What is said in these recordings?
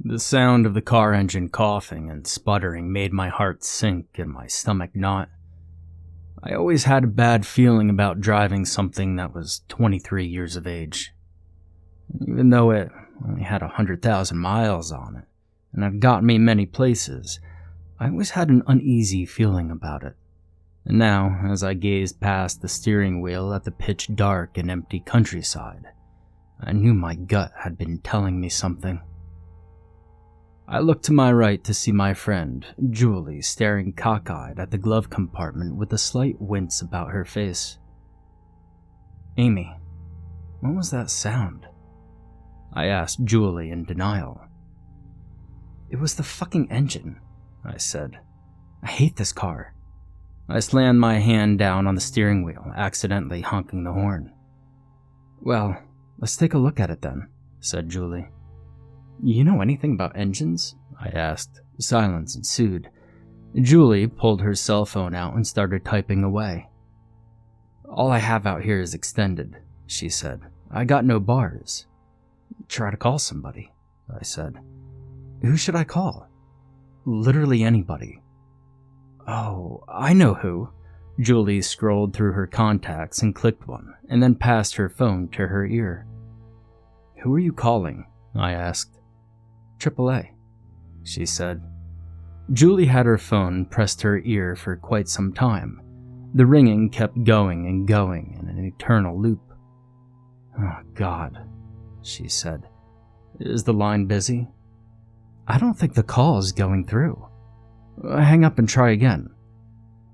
The sound of the car engine coughing and sputtering made my heart sink and my stomach knot. I always had a bad feeling about driving something that was 23 years of age. Even though it only had 100,000 miles on it, and had gotten me many places, I always had an uneasy feeling about it. And now, as I gazed past the steering wheel at the pitch dark and empty countryside, I knew my gut had been telling me something. I looked to my right to see my friend, Julie, staring cockeyed at the glove compartment with a slight wince about her face. "Amy, what was that sound?" I asked Julie in denial. "It was the fucking engine," I said. "I hate this car." I slammed my hand down on the steering wheel, accidentally honking the horn. "Well, let's take a look at it then," said Julie. "You know anything about engines?" I asked. Silence ensued. Julie pulled her cell phone out and started typing away. "All I have out here is extended," she said. "I got no bars." "Try to call somebody," I said. "Who should I call?" "Literally anybody." "Oh, I know who." Julie scrolled through her contacts and clicked one, and then passed her phone to her ear. "Who are you calling?" I asked. "AAA," she said. Julie had her phone pressed to her ear for quite some time. The ringing kept going and going in an eternal loop. "Oh, God," she said. "Is the line busy?" "I don't think the call is going through." "Hang up and try again."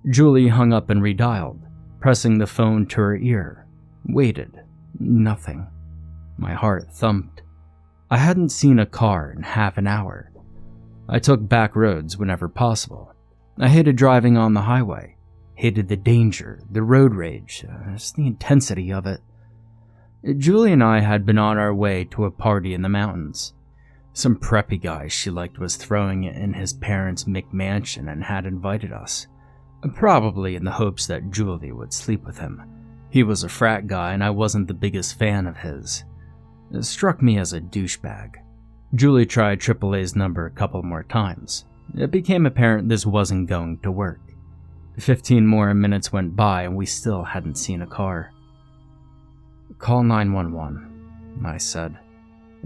Julie hung up and redialed, pressing the phone to her ear. Waited. Nothing. My heart thumped. I hadn't seen a car in half an hour. I took back roads whenever possible. I hated driving on the highway. Hated the danger, the road rage, just the intensity of it. Julie and I had been on our way to a party in the mountains. Some preppy guy she liked was throwing it in his parents' McMansion and had invited us, probably in the hopes that Julie would sleep with him. He was a frat guy and I wasn't the biggest fan of his. It struck me as a douchebag. Julie tried AAA's number a couple more times. It became apparent this wasn't going to work. 15 more minutes went by and we still hadn't seen a car. "Call 911, I said.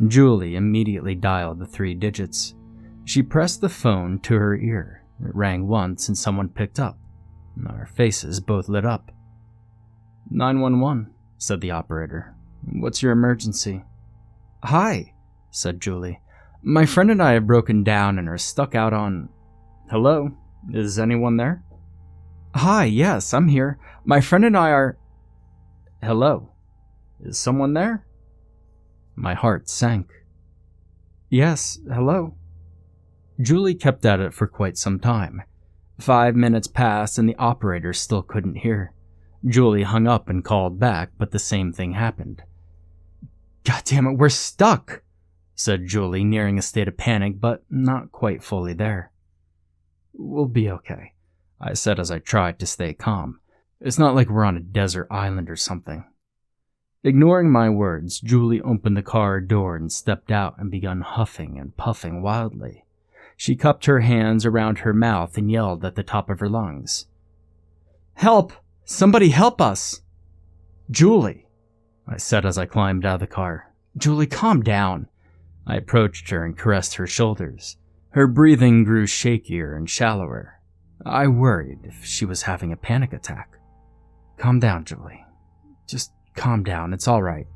Julie immediately dialed the 3 digits. She pressed the phone to her ear. It rang once and someone picked up. Our faces both lit up. 911, said the operator. "What's your emergency?" "Hi," said Julie. "My friend and I have broken down and are stuck out on..." "Hello? Is anyone there?" "Hi, yes, I'm here. My friend and I are..." "Hello? Is someone there?" My heart sank. "Yes, hello." Julie kept at it for quite some time. 5 minutes passed and the operator still couldn't hear. Julie hung up and called back, but the same thing happened. "God damn it, we're stuck," said Julie, nearing a state of panic, but not quite fully there. "We'll be okay," I said as I tried to stay calm. "It's not like we're on a desert island or something." Ignoring my words, Julie opened the car door and stepped out and began huffing and puffing wildly. She cupped her hands around her mouth and yelled at the top of her lungs. "Help! Somebody help us!" "Julie," I said as I climbed out of the car. "Julie, calm down." I approached her and caressed her shoulders. Her breathing grew shakier and shallower. I worried if she was having a panic attack. "Calm down, Julie. Just calm down, it's all right.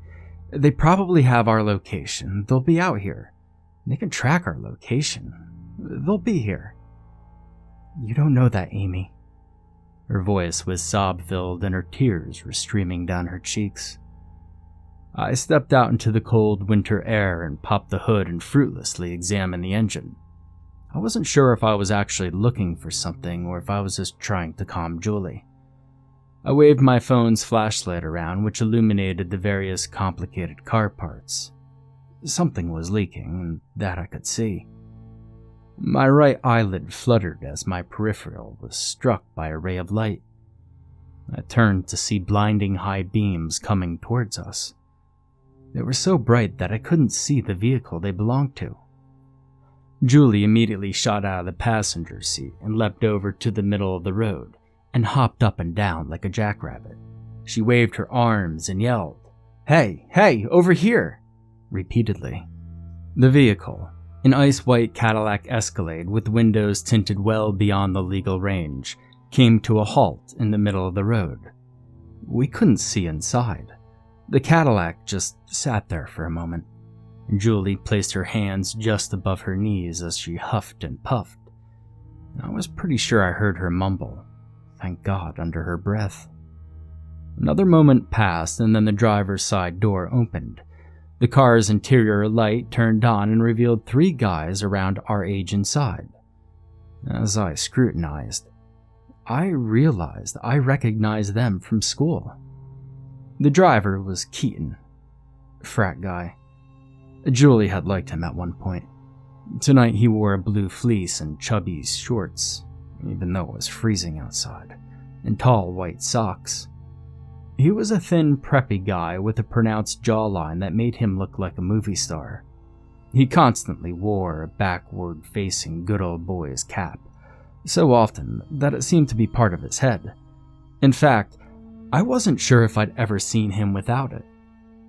They probably have our location. They'll be out here. They can track our location. They'll be here." "You don't know that, Amy." Her voice was sob-filled and her tears were streaming down her cheeks. I stepped out into the cold winter air and popped the hood and fruitlessly examined the engine. I wasn't sure if I was actually looking for something or if I was just trying to calm Julie. I waved my phone's flashlight around, which illuminated the various complicated car parts. Something was leaking, and that I could see. My right eyelid fluttered as my peripheral was struck by a ray of light. I turned to see blinding high beams coming towards us. They were so bright that I couldn't see the vehicle they belonged to. Julie immediately shot out of the passenger seat and leapt over to the middle of the road and hopped up and down like a jackrabbit. She waved her arms and yelled, "Hey, hey, over here!" repeatedly. The vehicle, an ice-white Cadillac Escalade with windows tinted well beyond the legal range, came to a halt in the middle of the road. We couldn't see inside. The Cadillac just sat there for a moment. Julie placed her hands just above her knees as she huffed and puffed. I was pretty sure I heard her mumble, "Thank God," under her breath. Another moment passed, and then the driver's side door opened. The car's interior light turned on and revealed 3 guys around our age inside. As I scrutinized, I realized I recognized them from school. The driver was Keaton, frat guy. Julie had liked him at one point. Tonight he wore a blue fleece and chubby shorts, even though it was freezing outside, and tall white socks. He was a thin, preppy guy with a pronounced jawline that made him look like a movie star. He constantly wore a backward-facing good old boy's cap, so often that it seemed to be part of his head. In fact, I wasn't sure if I'd ever seen him without it.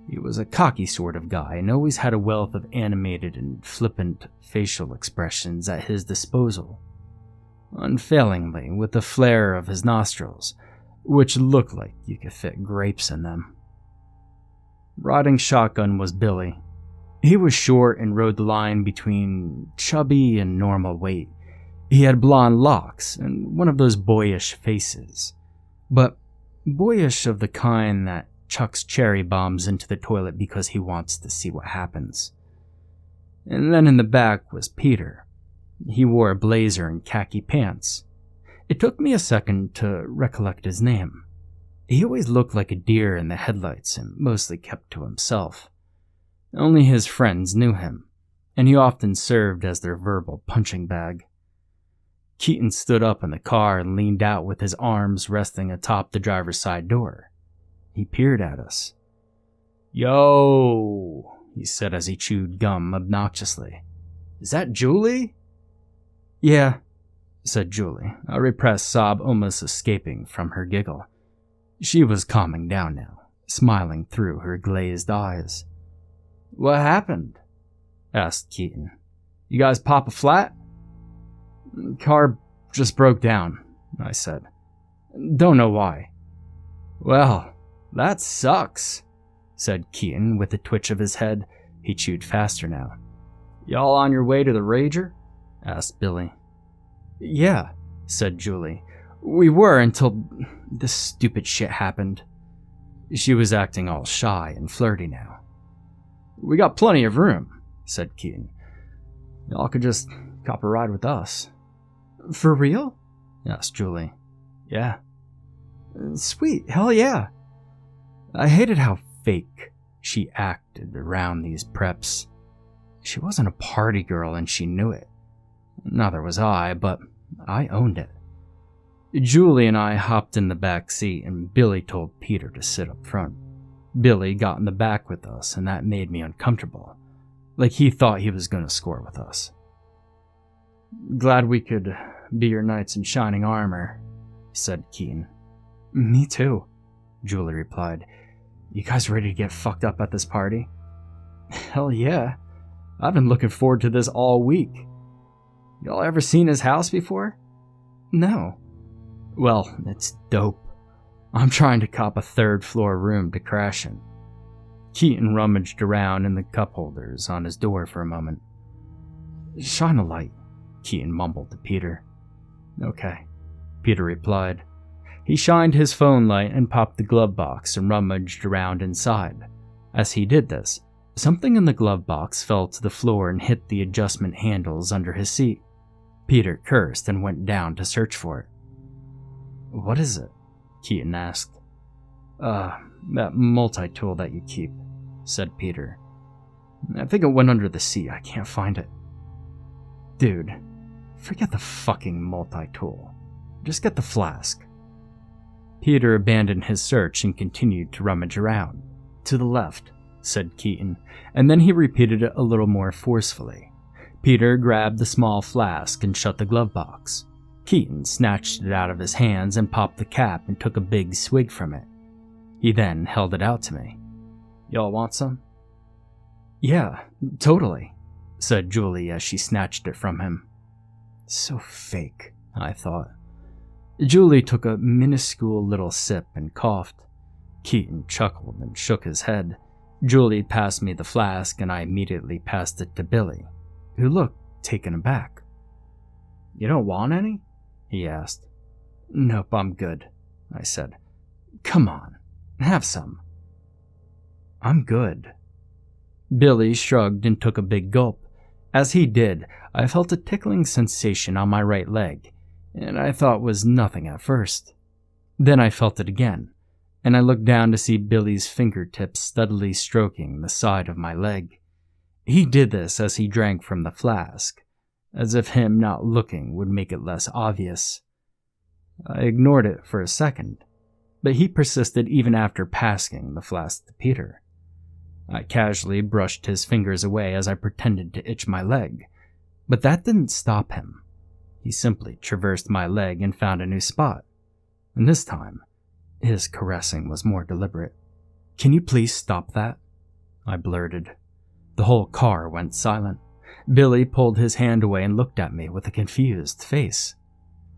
He was a cocky sort of guy and always had a wealth of animated and flippant facial expressions at his disposal, unfailingly with the flare of his nostrils, which looked like you could fit grapes in them. Riding shotgun was Billy. He was short and rode the line between chubby and normal weight. He had blonde locks and one of those boyish faces, but boyish of the kind that chucks cherry bombs into the toilet because he wants to see what happens. And then in the back was Peter. He wore a blazer and khaki pants. It took me a second to recollect his name. He always looked like a deer in the headlights and mostly kept to himself. Only his friends knew him, and he often served as their verbal punching bag. Keaton stood up in the car and leaned out with his arms resting atop the driver's side door. He peered at us. "Yo," he said as he chewed gum obnoxiously. "Is that Julie?" "Yeah," said Julie, a repressed sob almost escaping from her giggle. She was calming down now, smiling through her glazed eyes. "What happened?" asked Keaton. "You guys pop a flat?" "Car just broke down," I said. "Don't know why." "Well, that sucks," said Keaton with a twitch of his head. He chewed faster now. "Y'all on your way to the Rager?" asked Billy. "Yeah," said Julie. "We were until this stupid shit happened." She was acting all shy and flirty now. "We got plenty of room," said Keaton. "Y'all could just cop a ride with us." "For real?" asked Julie. "Yeah." "Sweet, hell yeah." I hated how fake she acted around these preps. She wasn't a party girl and she knew it. Neither was I, but I owned it. Julie and I hopped in the back seat and Billy told Peter to sit up front. Billy got in the back with us and that made me uncomfortable, like he thought he was going to score with us. "Glad we could be your knights in shining armor," said Keaton. "Me too," Julie replied. "You guys ready to get fucked up at this party?" "Hell yeah. I've been looking forward to this all week." "Y'all ever seen his house before?" "No." "Well, it's dope. I'm trying to cop a 3rd floor room to crash in." Keaton rummaged around in the cup holders on his door for a moment. "Shine a light," Keaton mumbled to Peter. "Okay," Peter replied. He shined his phone light and popped the glove box and rummaged around inside. As he did this, something in the glove box fell to the floor and hit the adjustment handles under his seat. Peter cursed and went down to search for it. "What is it?" Keaton asked. That multi-tool that you keep," said Peter. "I think it went under the seat. I can't find it." "Dude, forget the fucking multi-tool. Just get the flask." Peter abandoned his search and continued to rummage around. "To the left," said Keaton, and then he repeated it a little more forcefully. Peter grabbed the small flask and shut the glove box. Keaton snatched it out of his hands and popped the cap and took a big swig from it. He then held it out to me. "Y'all want some?" "Yeah, totally," said Julie as she snatched it from him. So fake, I thought. Julie took a minuscule little sip and coughed. Keaton chuckled and shook his head. Julie passed me the flask and I immediately passed it to Billy, who looked taken aback. "You don't want any?" he asked. "Nope, I'm good," I said. "Come on, have some." "I'm good." Billy shrugged and took a big gulp. As he did, I felt a tickling sensation on my right leg, and I thought was nothing at first. Then I felt it again, and I looked down to see Billy's fingertips steadily stroking the side of my leg. He did this as he drank from the flask, as if him not looking would make it less obvious. I ignored it for a second, but he persisted even after passing the flask to Peter. I casually brushed his fingers away as I pretended to itch my leg, but that didn't stop him. He simply traversed my leg and found a new spot, and this time, his caressing was more deliberate. "Can you please stop that?" I blurted. The whole car went silent. Billy pulled his hand away and looked at me with a confused face.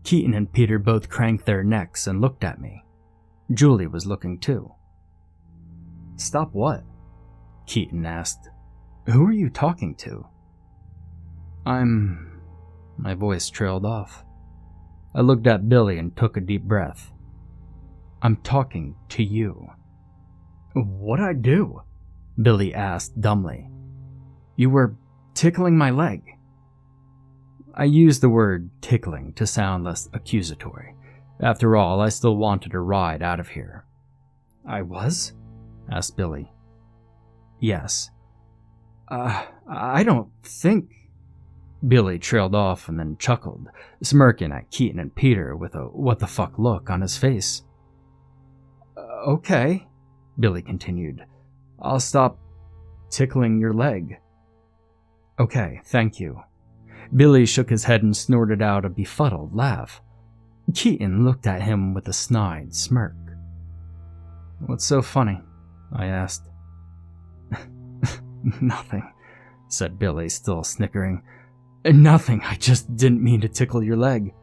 Keaton and Peter both cranked their necks and looked at me. Julie was looking too. "Stop what?" Keaton asked. "Who are you talking to?" My voice trailed off. I looked at Billy and took a deep breath. "I'm talking to you." "What'd I do?" Billy asked dumbly. "You were tickling my leg." I used the word tickling to sound less accusatory. After all, I still wanted a ride out of here. "I was?" asked Billy. "Yes." I don't think..." Billy trailed off and then chuckled, smirking at Keaton and Peter with a what-the-fuck look on his face. "Okay," Billy continued. "I'll stop tickling your leg." "Okay, thank you." Billy shook his head and snorted out a befuddled laugh. Keaton looked at him with a snide smirk. "What's so funny?" I asked. "Nothing," said Billy, still snickering. "Nothing, I just didn't mean to tickle your leg."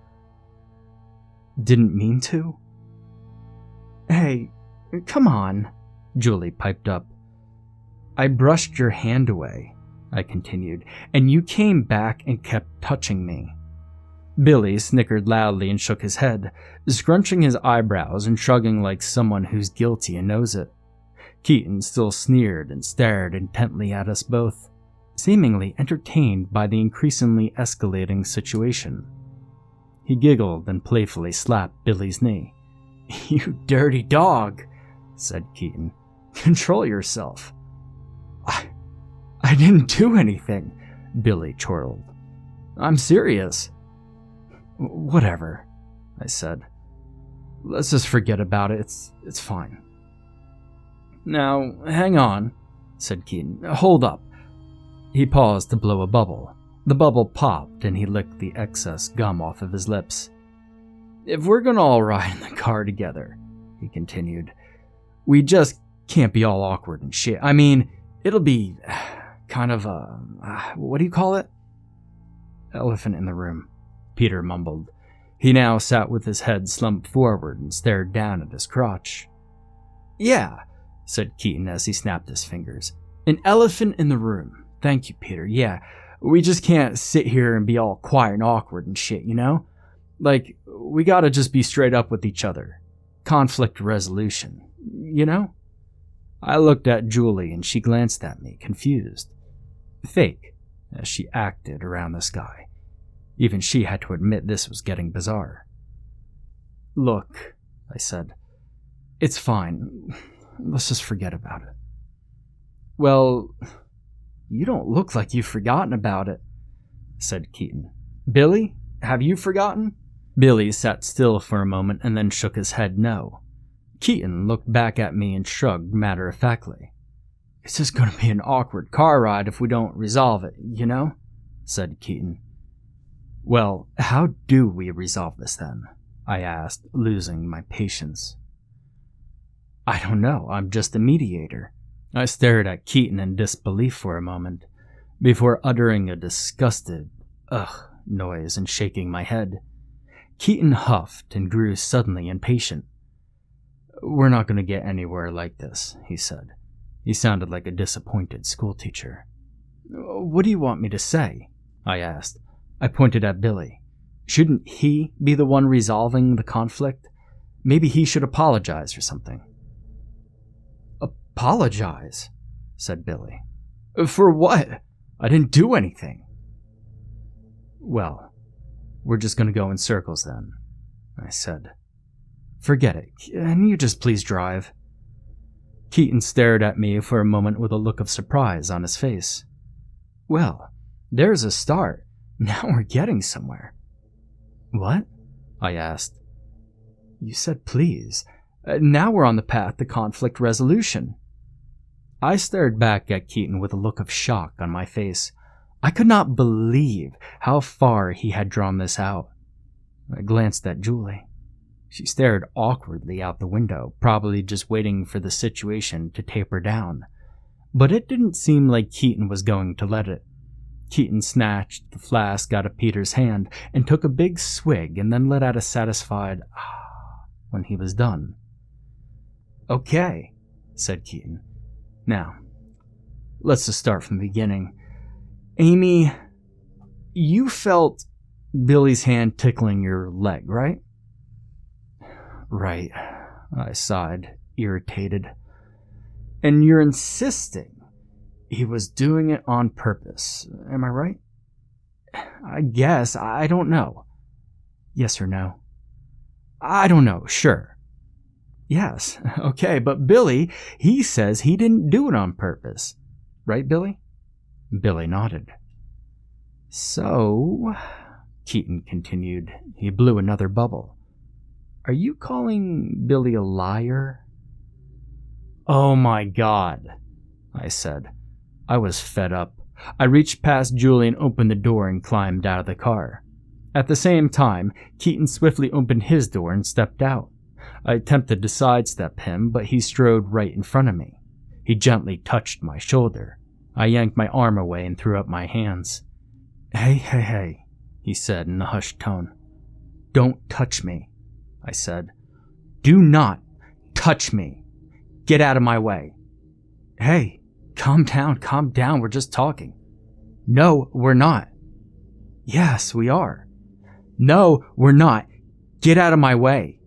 "Didn't mean to?" "Hey, come on," Julie piped up. "I brushed your hand away," I continued, "and you came back and kept touching me." Billy snickered loudly and shook his head, scrunching his eyebrows and shrugging like someone who's guilty and knows it. Keaton still sneered and stared intently at us both, seemingly entertained by the increasingly escalating situation. He giggled and playfully slapped Billy's knee. "You dirty dog," said Keaton. "Control yourself." I didn't do anything," Billy chortled. "I'm serious." "Whatever," I said. "Let's just forget about it. It's fine." "Now, hang on," said Keaton. "Hold up." He paused to blow a bubble. The bubble popped and he licked the excess gum off of his lips. "If we're gonna all ride in the car together," he continued, "we just can't be all awkward and shit. I mean, it'll be kind of what do you call it?" "Elephant in the room," Peter mumbled. He now sat with his head slumped forward and stared down at his crotch. "Yeah," said Keaton as he snapped his fingers. "An elephant in the room. Thank you, Peter. Yeah, we just can't sit here and be all quiet and awkward and shit, you know? Like, we gotta just be straight up with each other. Conflict resolution, you know?" I looked at Julie and she glanced at me, confused. Fake, as she acted around this guy. Even she had to admit this was getting bizarre. "Look," I said, "it's fine. Let's just forget about it." "Well, you don't look like you've forgotten about it," said Keaton. "Billy, have you forgotten?" Billy sat still for a moment and then shook his head no. Keaton looked back at me and shrugged matter-of-factly. "It's just going to be an awkward car ride if we don't resolve it, you know?" said Keaton. Well, how do we resolve this then? I asked, losing my patience. I don't know, I'm just a mediator. I stared at Keaton in disbelief for a moment, before uttering a disgusted, ugh noise and shaking my head. Keaton huffed and grew suddenly impatient. We're not going to get anywhere like this, he said. He sounded like a disappointed schoolteacher. What do you want me to say? I asked. I pointed at Billy. Shouldn't he be the one resolving the conflict? Maybe he should apologize or something. Apologize? Said Billy. For what? I didn't do anything. Well, we're just going to go in circles then, I said. Forget it. Can you just please drive? Keaton stared at me for a moment with a look of surprise on his face. Well, there's a start. Now we're getting somewhere. What? I asked. You said please. Now we're on the path to conflict resolution. I stared back at Keaton with a look of shock on my face. I could not believe how far he had drawn this out. I glanced at Julie. She stared awkwardly out the window, probably just waiting for the situation to taper down. But it didn't seem like Keaton was going to let it. Keaton snatched the flask out of Peter's hand and took a big swig and then let out a satisfied ah when he was done. Okay, said Keaton. Now, let's just start from the beginning. Amy, you felt Billy's hand tickling your leg, right? Right, I sighed, irritated. And you're insisting he was doing it on purpose, am I right? I guess, I don't know. Yes or no? I don't know, sure. Yes, okay, but Billy, he says he didn't do it on purpose. Right, Billy? Billy nodded. So, Keaton continued. He blew another bubble. Are you calling Billy a liar? Oh my God, I said. I was fed up. I reached past Julie and opened the door and climbed out of the car. At the same time, Keaton swiftly opened his door and stepped out. I attempted to sidestep him, but he strode right in front of me. He gently touched my shoulder. I yanked my arm away and threw up my hands. Hey, he said in a hushed tone. Don't touch me, I said. Do not touch me. Get out of my way. Hey, calm down, we're just talking. No, we're not. Yes, we are. No, we're not. Get out of my way.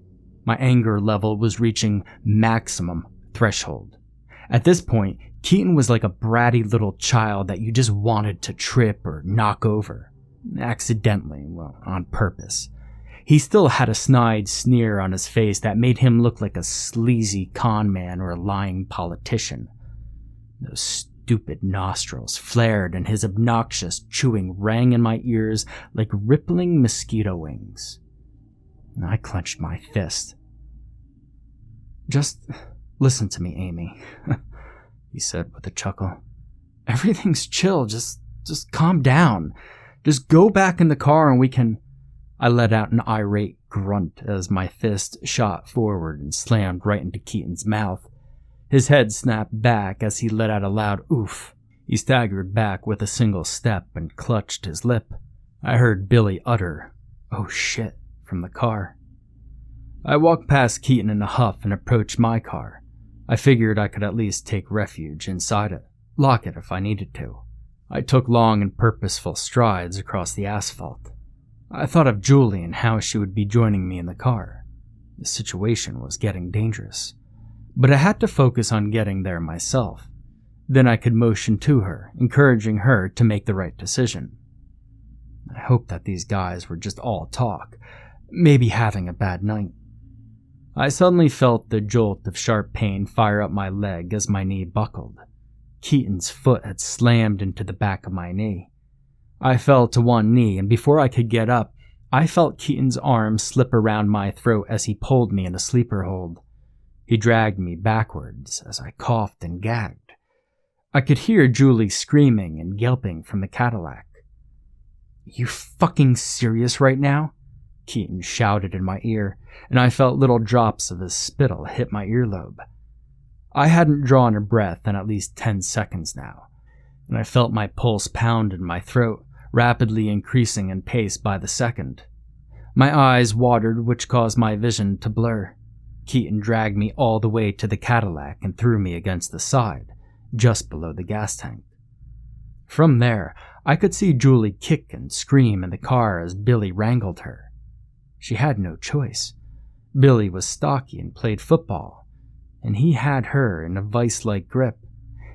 My anger level was reaching maximum threshold. At this point, Keaton was like a bratty little child that you just wanted to trip or knock over. Accidentally, well, on purpose. He still had a snide sneer on his face that made him look like a sleazy con man or a lying politician. Those stupid nostrils flared and his obnoxious chewing rang in my ears like rippling mosquito wings. I clenched my fist. Just listen to me, Amy, he said with a chuckle. Everything's chill, just calm down. Just go back in the car and we can... I let out an irate grunt as my fist shot forward and slammed right into Keaton's mouth. His head snapped back as he let out a loud oof. He staggered back with a single step and clutched his lip. I heard Billy utter, "Oh shit," from the car. I walked past Keaton in a huff and approached my car. I figured I could at least take refuge inside it, lock it if I needed to. I took long and purposeful strides across the asphalt. I thought of Julie and how she would be joining me in the car. The situation was getting dangerous. But I had to focus on getting there myself. Then I could motion to her, encouraging her to make the right decision. I hoped that these guys were just all talk, maybe having a bad night. I suddenly felt the jolt of sharp pain fire up my leg as my knee buckled. Keaton's foot had slammed into the back of my knee. I fell to one knee, and before I could get up, I felt Keaton's arm slip around my throat as he pulled me in a sleeper hold. He dragged me backwards as I coughed and gagged. I could hear Julie screaming and yelping from the Cadillac. You fucking serious right now? Keaton shouted in my ear, and I felt little drops of his spittle hit my earlobe. I hadn't drawn a breath in at least 10 seconds now, and I felt my pulse pound in my throat, rapidly increasing in pace by the second. My eyes watered, which caused my vision to blur. Keaton dragged me all the way to the Cadillac and threw me against the side, just below the gas tank. From there, I could see Julie kick and scream in the car as Billy wrangled her. She had no choice. Billy was stocky and played football, and he had her in a vice-like grip,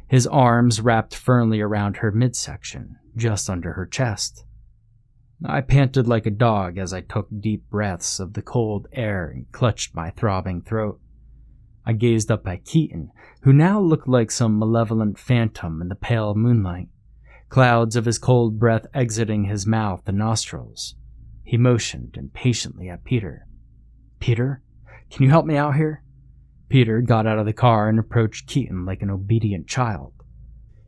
his arms wrapped firmly around her midsection, just under her chest. I panted like a dog as I took deep breaths of the cold air and clutched my throbbing throat. I gazed up at Keaton, who now looked like some malevolent phantom in the pale moonlight, clouds of his cold breath exiting his mouth and nostrils. He motioned impatiently at Peter. "Peter, can you help me out here?" Peter got out of the car and approached Keaton like an obedient child.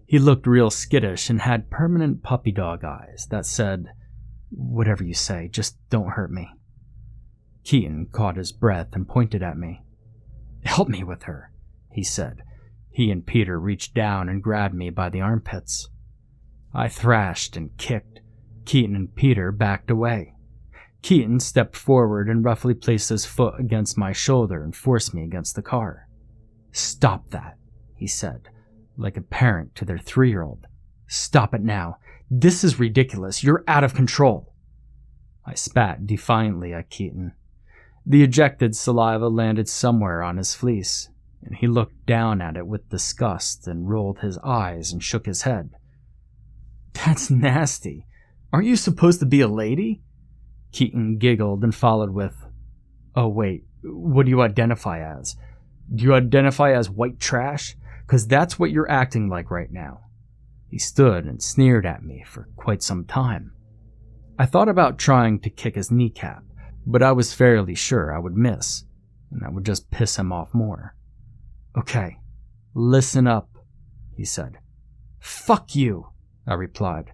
He looked real skittish and had permanent puppy dog eyes that said, "Whatever you say, just don't hurt me." Keaton caught his breath and pointed at me. "Help me with her," he said. He and Peter reached down and grabbed me by the armpits. I thrashed and kicked. Keaton and Peter backed away. Keaton stepped forward and roughly placed his foot against my shoulder and forced me against the car. "Stop that," he said, like a parent to their 3-year-old. "Stop it now. This is ridiculous. You're out of control." I spat defiantly at Keaton. The ejected saliva landed somewhere on his fleece, and he looked down at it with disgust and rolled his eyes and shook his head. "That's nasty. Aren't you supposed to be a lady?" Keaton giggled and followed with, "Oh wait, what do you identify as? Do you identify as white trash? 'Cause that's what you're acting like right now." He stood and sneered at me for quite some time. I thought about trying to kick his kneecap, but I was fairly sure I would miss, and that would just piss him off more. "Okay, listen up," he said. "Fuck you," I replied.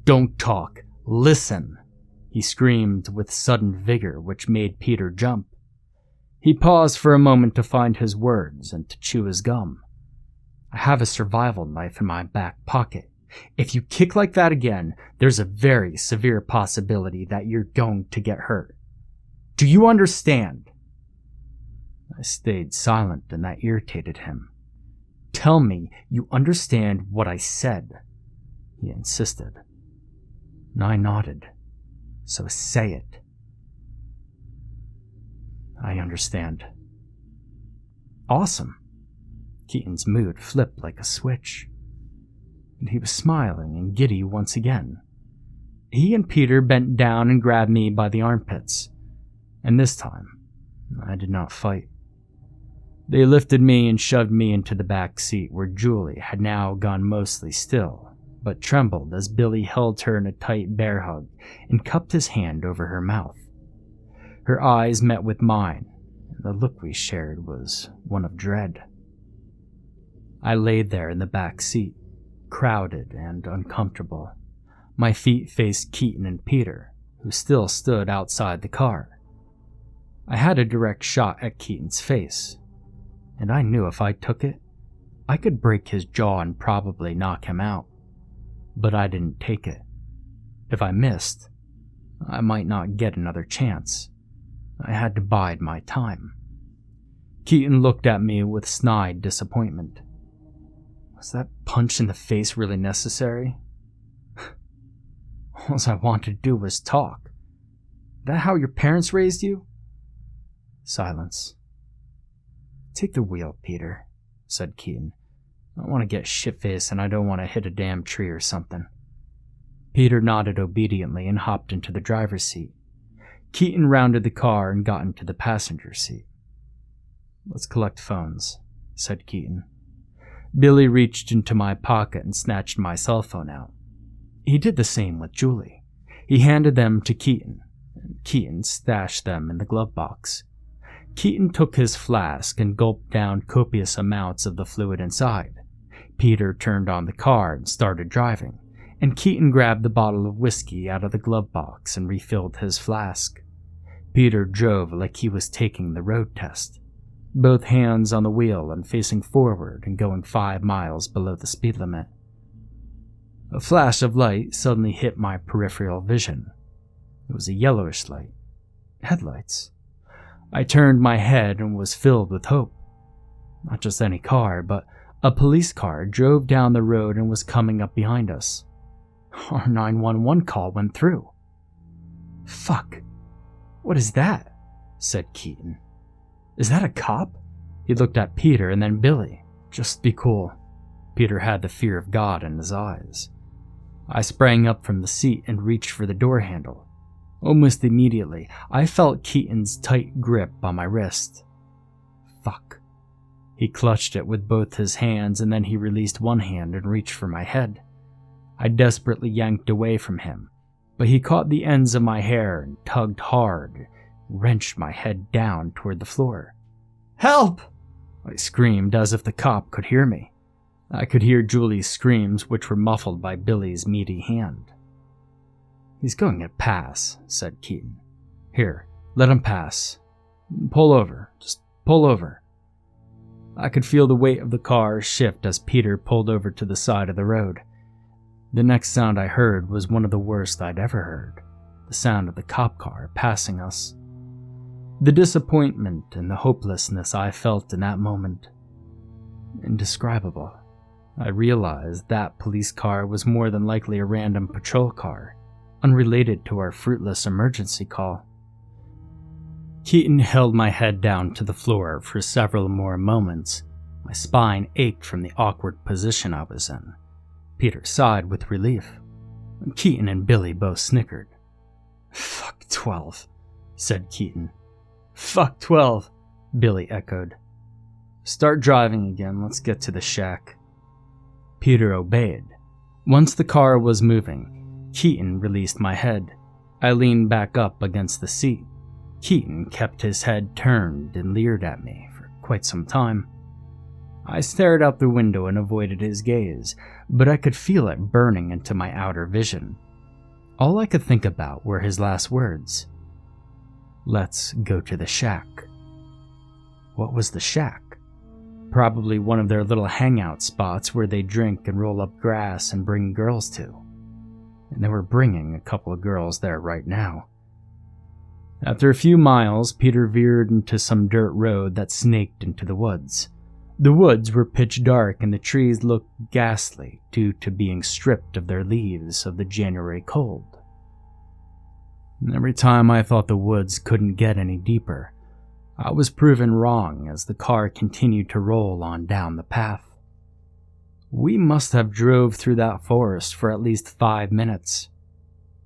"Don't talk, listen," he screamed with sudden vigor, which made Peter jump. He paused for a moment to find his words and to chew his gum. "I have a survival knife in my back pocket. If you kick like that again, there's a very severe possibility that you're going to get hurt. Do you understand?" I stayed silent, and that irritated him. "Tell me you understand what I said," he insisted. And I nodded. "So say it." "I understand." "Awesome." Keaton's mood flipped like a switch, and he was smiling and giddy once again. He and Peter bent down and grabbed me by the armpits, and this time, I did not fight. They lifted me and shoved me into the back seat where Julie had now gone mostly still, but trembled as Billy held her in a tight bear hug and cupped his hand over her mouth. Her eyes met with mine, and the look we shared was one of dread. I laid there in the back seat, crowded and uncomfortable. My feet faced Keaton and Peter, who still stood outside the car. I had a direct shot at Keaton's face, and I knew if I took it, I could break his jaw and probably knock him out. But I didn't take it. If I missed, I might not get another chance. I had to bide my time. Keaton looked at me with snide disappointment. Was that punch in the face really necessary? All I wanted to do was talk. That how your parents raised you? Silence. "Take the wheel, Peter," said Keaton. "I don't want to get shit-faced and I don't want to hit a damn tree or something." Peter nodded obediently and hopped into the driver's seat. Keaton rounded the car and got into the passenger seat. "Let's collect phones," said Keaton. Billy reached into my pocket and snatched my cell phone out. He did the same with Julie. He handed them to Keaton, and Keaton stashed them in the glove box. Keaton took his flask and gulped down copious amounts of the fluid inside. Peter turned on the car and started driving, and Keaton grabbed the bottle of whiskey out of the glove box and refilled his flask. Peter drove like he was taking the road test, both hands on the wheel and facing forward and going 5 miles below the speed limit. A flash of light suddenly hit my peripheral vision. It was a yellowish light. Headlights. I turned my head and was filled with hope. Not just any car, but a police car drove down the road and was coming up behind us. Our 911 call went through. "Fuck. What is that?" said Keaton. "Is that a cop?" He looked at Peter and then Billy. "Just be cool." Peter had the fear of God in his eyes. I sprang up from the seat and reached for the door handle. Almost immediately, I felt Keaton's tight grip on my wrist. Fuck. He clutched it with both his hands and then he released one hand and reached for my head. I desperately yanked away from him, but he caught the ends of my hair and tugged hard, wrenched my head down toward the floor. "Help!" I screamed as if the cop could hear me. I could hear Julie's screams, which were muffled by Billy's meaty hand. "He's going to pass," said Keaton. "Here, let him pass. Pull over. Just pull over." I could feel the weight of the car shift as Peter pulled over to the side of the road. The next sound I heard was one of the worst I'd ever heard, the sound of the cop car passing us. The disappointment and the hopelessness I felt in that moment, indescribable. I realized that police car was more than likely a random patrol car, unrelated to our fruitless emergency call. Keaton held my head down to the floor for several more moments. My spine ached from the awkward position I was in. Peter sighed with relief. Keaton and Billy both snickered. "Fuck 12, said Keaton. "Fuck 12, Billy echoed. "Start driving again, let's get to the shack." Peter obeyed. Once the car was moving, Keaton released my head. I leaned back up against the seat. Keaton kept his head turned and leered at me for quite some time. I stared out the window and avoided his gaze, but I could feel it burning into my outer vision. All I could think about were his last words. "Let's go to the shack." What was the shack? Probably one of their little hangout spots where they drink and roll up grass and bring girls to. And they were bringing a couple of girls there right now. After a few miles, Peter veered into some dirt road that snaked into the woods. The woods were pitch dark and the trees looked ghastly due to being stripped of their leaves of the January cold. And every time I thought the woods couldn't get any deeper, I was proven wrong as the car continued to roll on down the path. We must have drove through that forest for at least 5 minutes.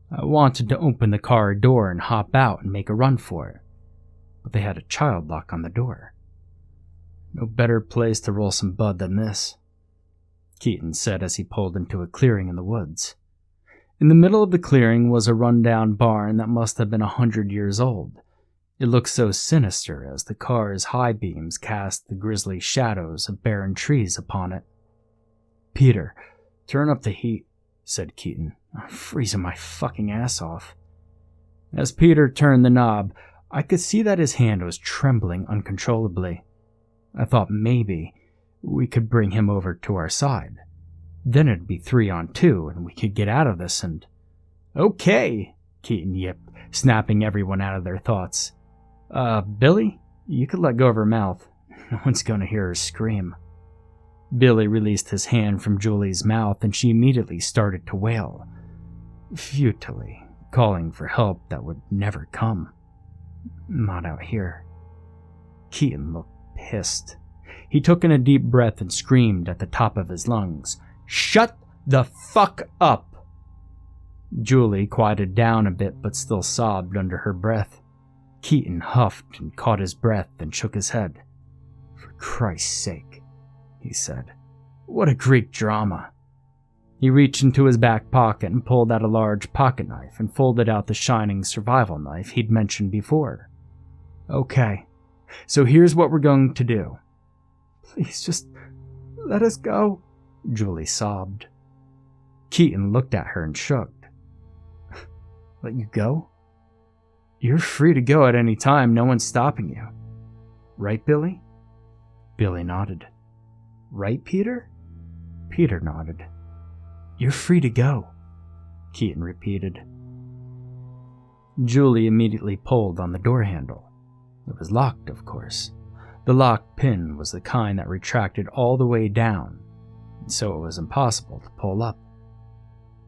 I wanted to open the car door and hop out and make a run for it, but they had a child lock on the door. "No better place to roll some bud than this," Keaton said as he pulled into a clearing in the woods. In the middle of the clearing was a rundown barn that must have been 100 years old. It looked so sinister as the car's high beams cast the grisly shadows of barren trees upon it. "Peter, turn up the heat," said Keaton. "I'm freezing my fucking ass off." As Peter turned the knob, I could see that his hand was trembling uncontrollably. I thought maybe we could bring him over to our side. Then it'd be 3 on 2 and we could get out of this and... "Okay," Keaton yipped, snapping everyone out of their thoughts. Billy, you could let go of her mouth. No one's going to hear her scream." Billy released his hand from Julie's mouth and she immediately started to wail, futilely, calling for help that would never come. Not out here. Keaton looked pissed. He took in a deep breath and screamed at the top of his lungs, "Shut the fuck up!" Julie quieted down a bit but still sobbed under her breath. Keaton huffed and caught his breath and shook his head. "For Christ's sake," he said. "What a Greek drama." He reached into his back pocket and pulled out a large pocket knife and folded out the shining survival knife he'd mentioned before. "Okay, so here's what we're going to do." "Please just let us go," Julie sobbed. Keaton looked at her and shrugged. Let you go? You're free to go at any time, no one's stopping you. Right, Billy? Billy nodded. Right, Peter? Peter nodded. You're free to go, Keaton repeated. Julie immediately pulled on the door handle. It was locked, of course. The lock pin was the kind that retracted all the way down, and so it was impossible to pull up.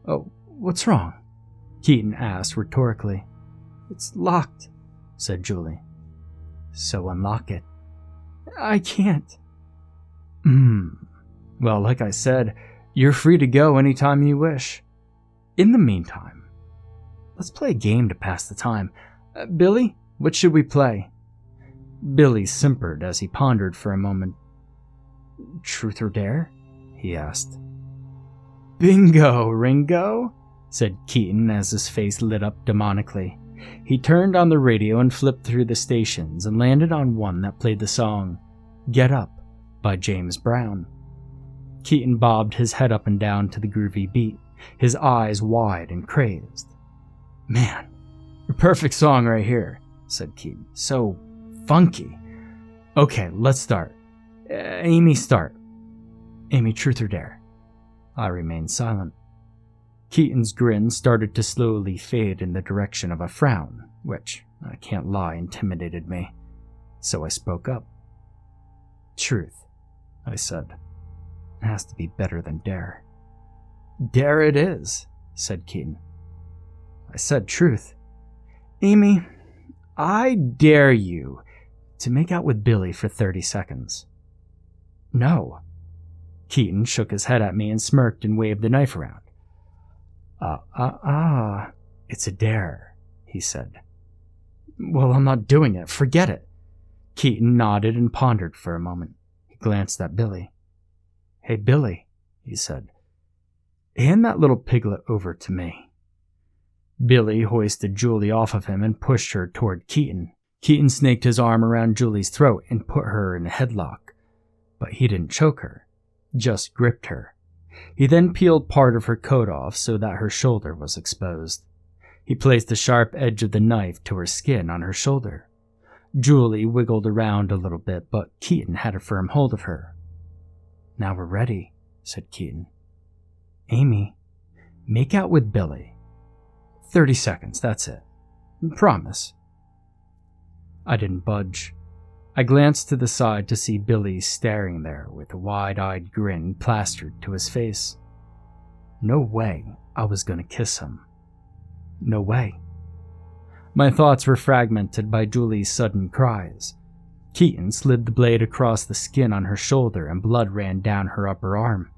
Oh, what's wrong? Keaton asked rhetorically. It's locked, said Julie. So unlock it. I can't. Well, like I said, you're free to go anytime you wish. In the meantime, let's play a game to pass the time. Billy, what should we play? Billy simpered as he pondered for a moment. Truth or dare? He asked. Bingo, Ringo, said Keaton as his face lit up demonically. He turned on the radio and flipped through the stations and landed on one that played the song Get Up by James Brown. Keaton bobbed his head up and down to the groovy beat, his eyes wide and crazed. Man, a perfect song right here, said Keaton. So funky. Okay, let's start. Amy, start. Amy, truth or dare? I remained silent. Keaton's grin started to slowly fade in the direction of a frown, which, I can't lie, intimidated me. So I spoke up. Truth, I said. It has to be better than dare. Dare it is, said Keaton. I said truth. Amy, I dare you to make out with Billy for 30 seconds. No. Keaton shook his head at me and smirked and waved the knife around. It's a dare, he said. Well, I'm not doing it. Forget it. Keaton nodded and pondered for a moment. He glanced at Billy. Hey, Billy, he said. Hand that little piglet over to me. Billy hoisted Julie off of him and pushed her toward Keaton. Keaton snaked his arm around Julie's throat and put her in a headlock. But he didn't choke her, just gripped her. He then peeled part of her coat off so that her shoulder was exposed. He placed the sharp edge of the knife to her skin on her shoulder. Julie wiggled around a little bit, but Keaton had a firm hold of her. Now we're ready, said Keaton. Amy, make out with Billy. 30 seconds, that's it. Promise. I didn't budge. I glanced to the side to see Billy staring there with a wide-eyed grin plastered to his face. No way I was going to kiss him. No way. My thoughts were fragmented by Julie's sudden cries. Keaton slid the blade across the skin on her shoulder and blood ran down her upper arm.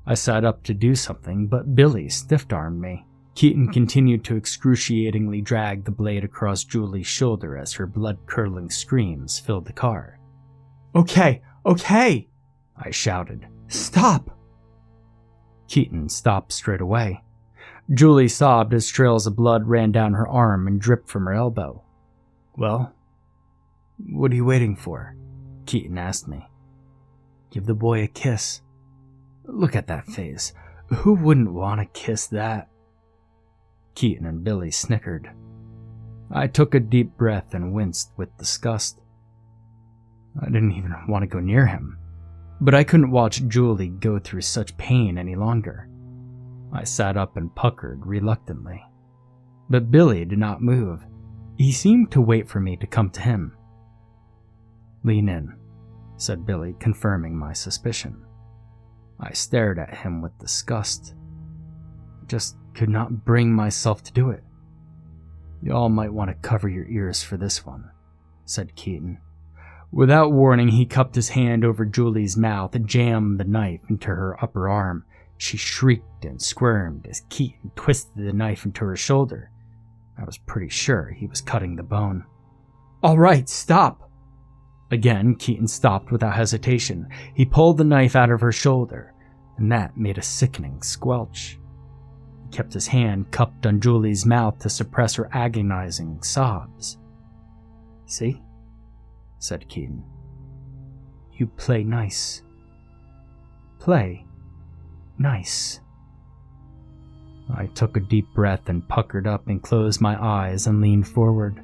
I sat up to do something, but Billy stiff-armed me. Keaton continued to excruciatingly drag the blade across Julie's shoulder as her blood-curdling screams filled the car. Okay, I shouted. Stop! Keaton stopped straight away. Julie sobbed as trails of blood ran down her arm and dripped from her elbow. Well, what are you waiting for? Keaton asked me. Give the boy a kiss. Look at that face. Who wouldn't want to kiss that? Keaton and Billy snickered. I took a deep breath and winced with disgust. I didn't even want to go near him, but I couldn't watch Julie go through such pain any longer. I sat up and puckered reluctantly. But Billy did not move. He seemed to wait for me to come to him. Lean in, said Billy, confirming my suspicion. I stared at him with disgust. Just could not bring myself to do it. Y'all might want to cover your ears for this one, said Keaton. Without warning, he cupped his hand over Julie's mouth and jammed the knife into her upper arm. She shrieked and squirmed as Keaton twisted the knife into her shoulder. I was pretty sure he was cutting the bone. All right, stop! Again, Keaton stopped without hesitation. He pulled the knife out of her shoulder, and that made a sickening squelch. He kept his hand cupped on Julie's mouth to suppress her agonizing sobs. See? Said Keaton. You play nice. Play nice. I took a deep breath and puckered up and closed my eyes and leaned forward.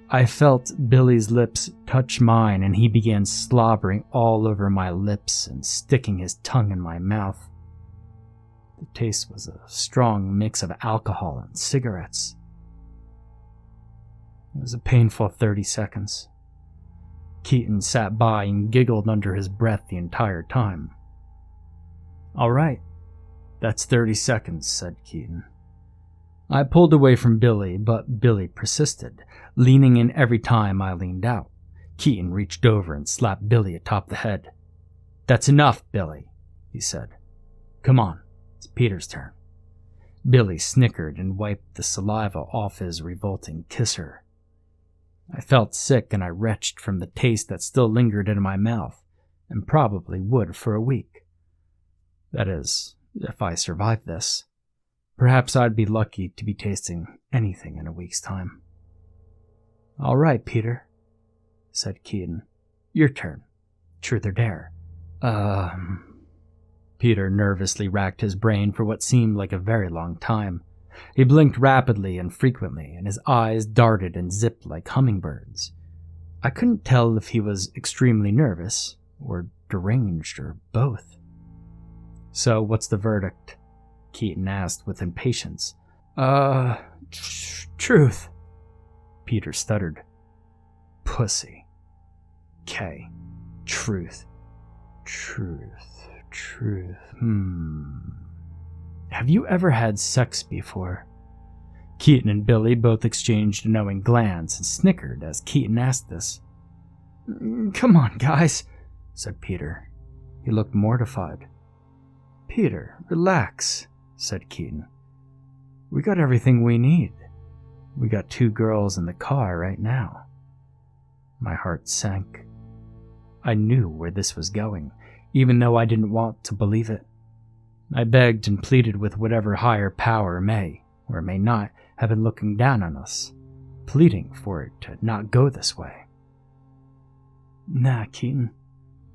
I felt Billy's lips touch mine, and he began slobbering all over my lips and sticking his tongue in my mouth. The taste was a strong mix of alcohol and cigarettes. It was a painful 30 seconds. Keaton sat by and giggled under his breath the entire time. "All right, that's 30 seconds, said Keaton. I pulled away from Billy, but Billy persisted, leaning in every time I leaned out. Keaton reached over and slapped Billy atop the head. "That's enough, Billy," he said. "Come on, it's Peter's turn." Billy snickered and wiped the saliva off his revolting kisser. I felt sick, and I retched from the taste that still lingered in my mouth, and probably would for a week. That is, if I survived this. Perhaps I'd be lucky to be tasting anything in a week's time. "All right, Peter," said Keaton. "Your turn. Truth or dare." Peter nervously racked his brain for what seemed like a very long time. He blinked rapidly and frequently, and his eyes darted and zipped like hummingbirds. I couldn't tell if he was extremely nervous, or deranged, or both. "So, what's the verdict?" Keaton asked with impatience. Truth," Peter stuttered. "Pussy. K. Truth. Have you ever had sex before?" Keaton and Billy both exchanged a knowing glance and snickered as Keaton asked this. "Come on, guys," said Peter. He looked mortified. "Peter, relax," said Keaton. "We got everything we need. We got 2 girls in the car right now." My heart sank. I knew where this was going, even though I didn't want to believe it. I begged and pleaded with whatever higher power may, or may not, have been looking down on us, pleading for it to not go this way. "Nah, Keaton,"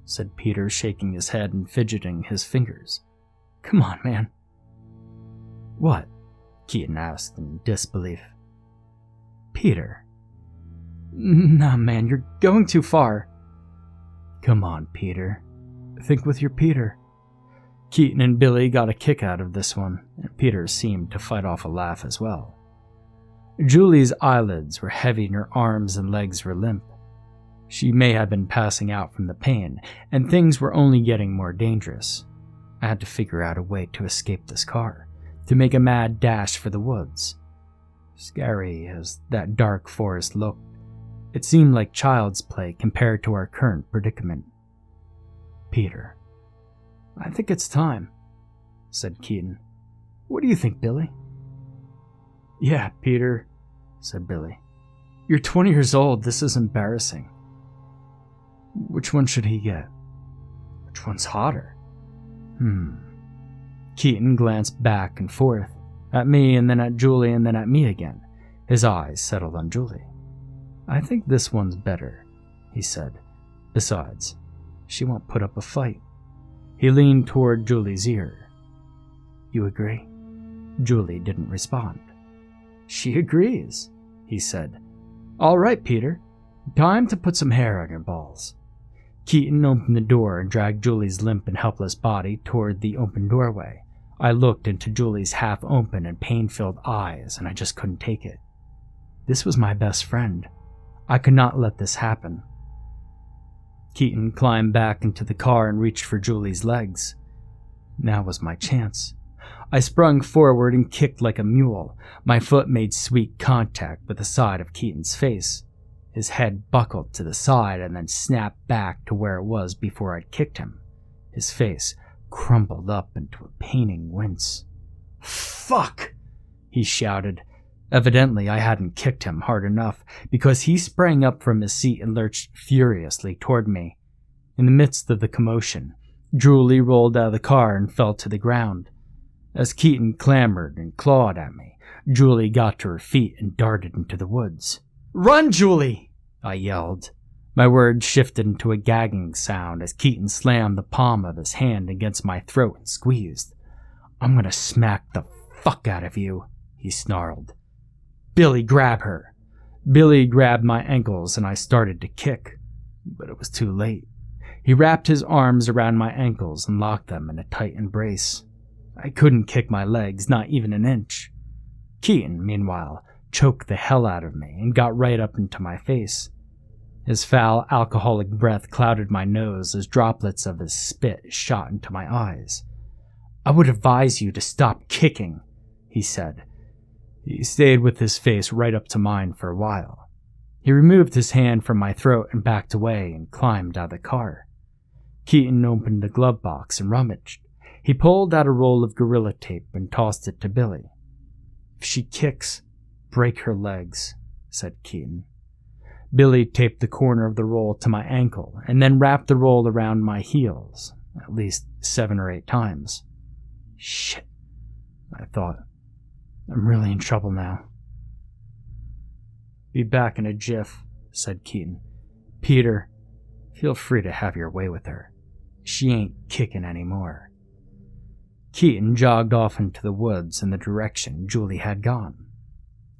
said Peter, shaking his head and fidgeting his fingers. "Come on, man." "What?" Keaton asked in disbelief. "Peter." "Nah, man, you're going too far." "Come on, Peter. Think with your Peter." Keaton and Billy got a kick out of this one, and Peter seemed to fight off a laugh as well. Julie's eyelids were heavy and her arms and legs were limp. She may have been passing out from the pain, and things were only getting more dangerous. I had to figure out a way to escape this car, to make a mad dash for the woods. Scary as that dark forest looked, it seemed like child's play compared to our current predicament. "Peter, I think it's time," said Keaton. "What do you think, Billy?" "Yeah, Peter," said Billy. "You're 20 years old. This is embarrassing." "Which one should he get? Which one's hotter?" Keaton glanced back and forth, at me and then at Julie and then at me again. His eyes settled on Julie. "I think this one's better," he said. "Besides, she won't put up a fight." He leaned toward Julie's ear. "You agree?" Julie didn't respond. "She agrees," he said. "All right, Peter. Time to put some hair on your balls." Keaton opened the door and dragged Julie's limp and helpless body toward the open doorway. I looked into Julie's half-open and pain-filled eyes, and I just couldn't take it. This was my best friend. I could not let this happen. Keaton climbed back into the car and reached for Julie's legs. Now was my chance. I sprung forward and kicked like a mule. My foot made sweet contact with the side of Keaton's face. His head buckled to the side and then snapped back to where it was before I'd kicked him. His face crumpled up into a paining wince. "Fuck!" he shouted. Evidently, I hadn't kicked him hard enough, because he sprang up from his seat and lurched furiously toward me. In the midst of the commotion, Julie rolled out of the car and fell to the ground. As Keaton clambered and clawed at me, Julie got to her feet and darted into the woods. "Run, Julie!" I yelled. My words shifted into a gagging sound as Keaton slammed the palm of his hand against my throat and squeezed. "I'm gonna smack the fuck out of you," he snarled. "Billy, grab her." Billy grabbed my ankles and I started to kick, but it was too late. He wrapped his arms around my ankles and locked them in a tight embrace. I couldn't kick my legs, not even an inch. Keaton, meanwhile, choked the hell out of me and got right up into my face. His foul, alcoholic breath clouded my nose as droplets of his spit shot into my eyes. "I would advise you to stop kicking," he said. He stayed with his face right up to mine for a while. He removed his hand from my throat and backed away and climbed out of the car. Keaton opened the glove box and rummaged. He pulled out a roll of Gorilla Tape and tossed it to Billy. "If she kicks, break her legs," said Keaton. Billy taped the corner of the roll to my ankle and then wrapped the roll around my heels, at least 7 or 8 times. Shit, I thought. I'm really in trouble now. "Be back in a jiff," said Keaton. "Peter, feel free to have your way with her. She ain't kicking anymore." Keaton jogged off into the woods in the direction Julie had gone.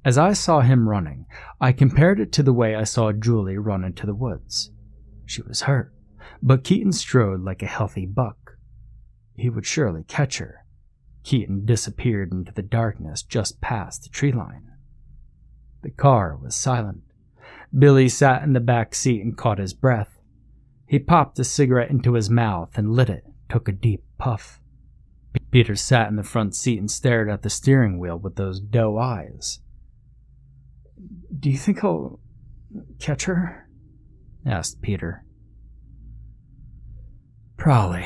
As I saw him running, I compared it to the way I saw Julie run into the woods. She was hurt, but Keaton strode like a healthy buck. He would surely catch her. Keaton disappeared into the darkness just past the tree line. The car was silent. Billy sat in the back seat and caught his breath. He popped a cigarette into his mouth and lit it, took a deep puff. Peter sat in the front seat and stared at the steering wheel with those doe eyes. "Do you think I'll catch her?" asked Peter. "Probably,"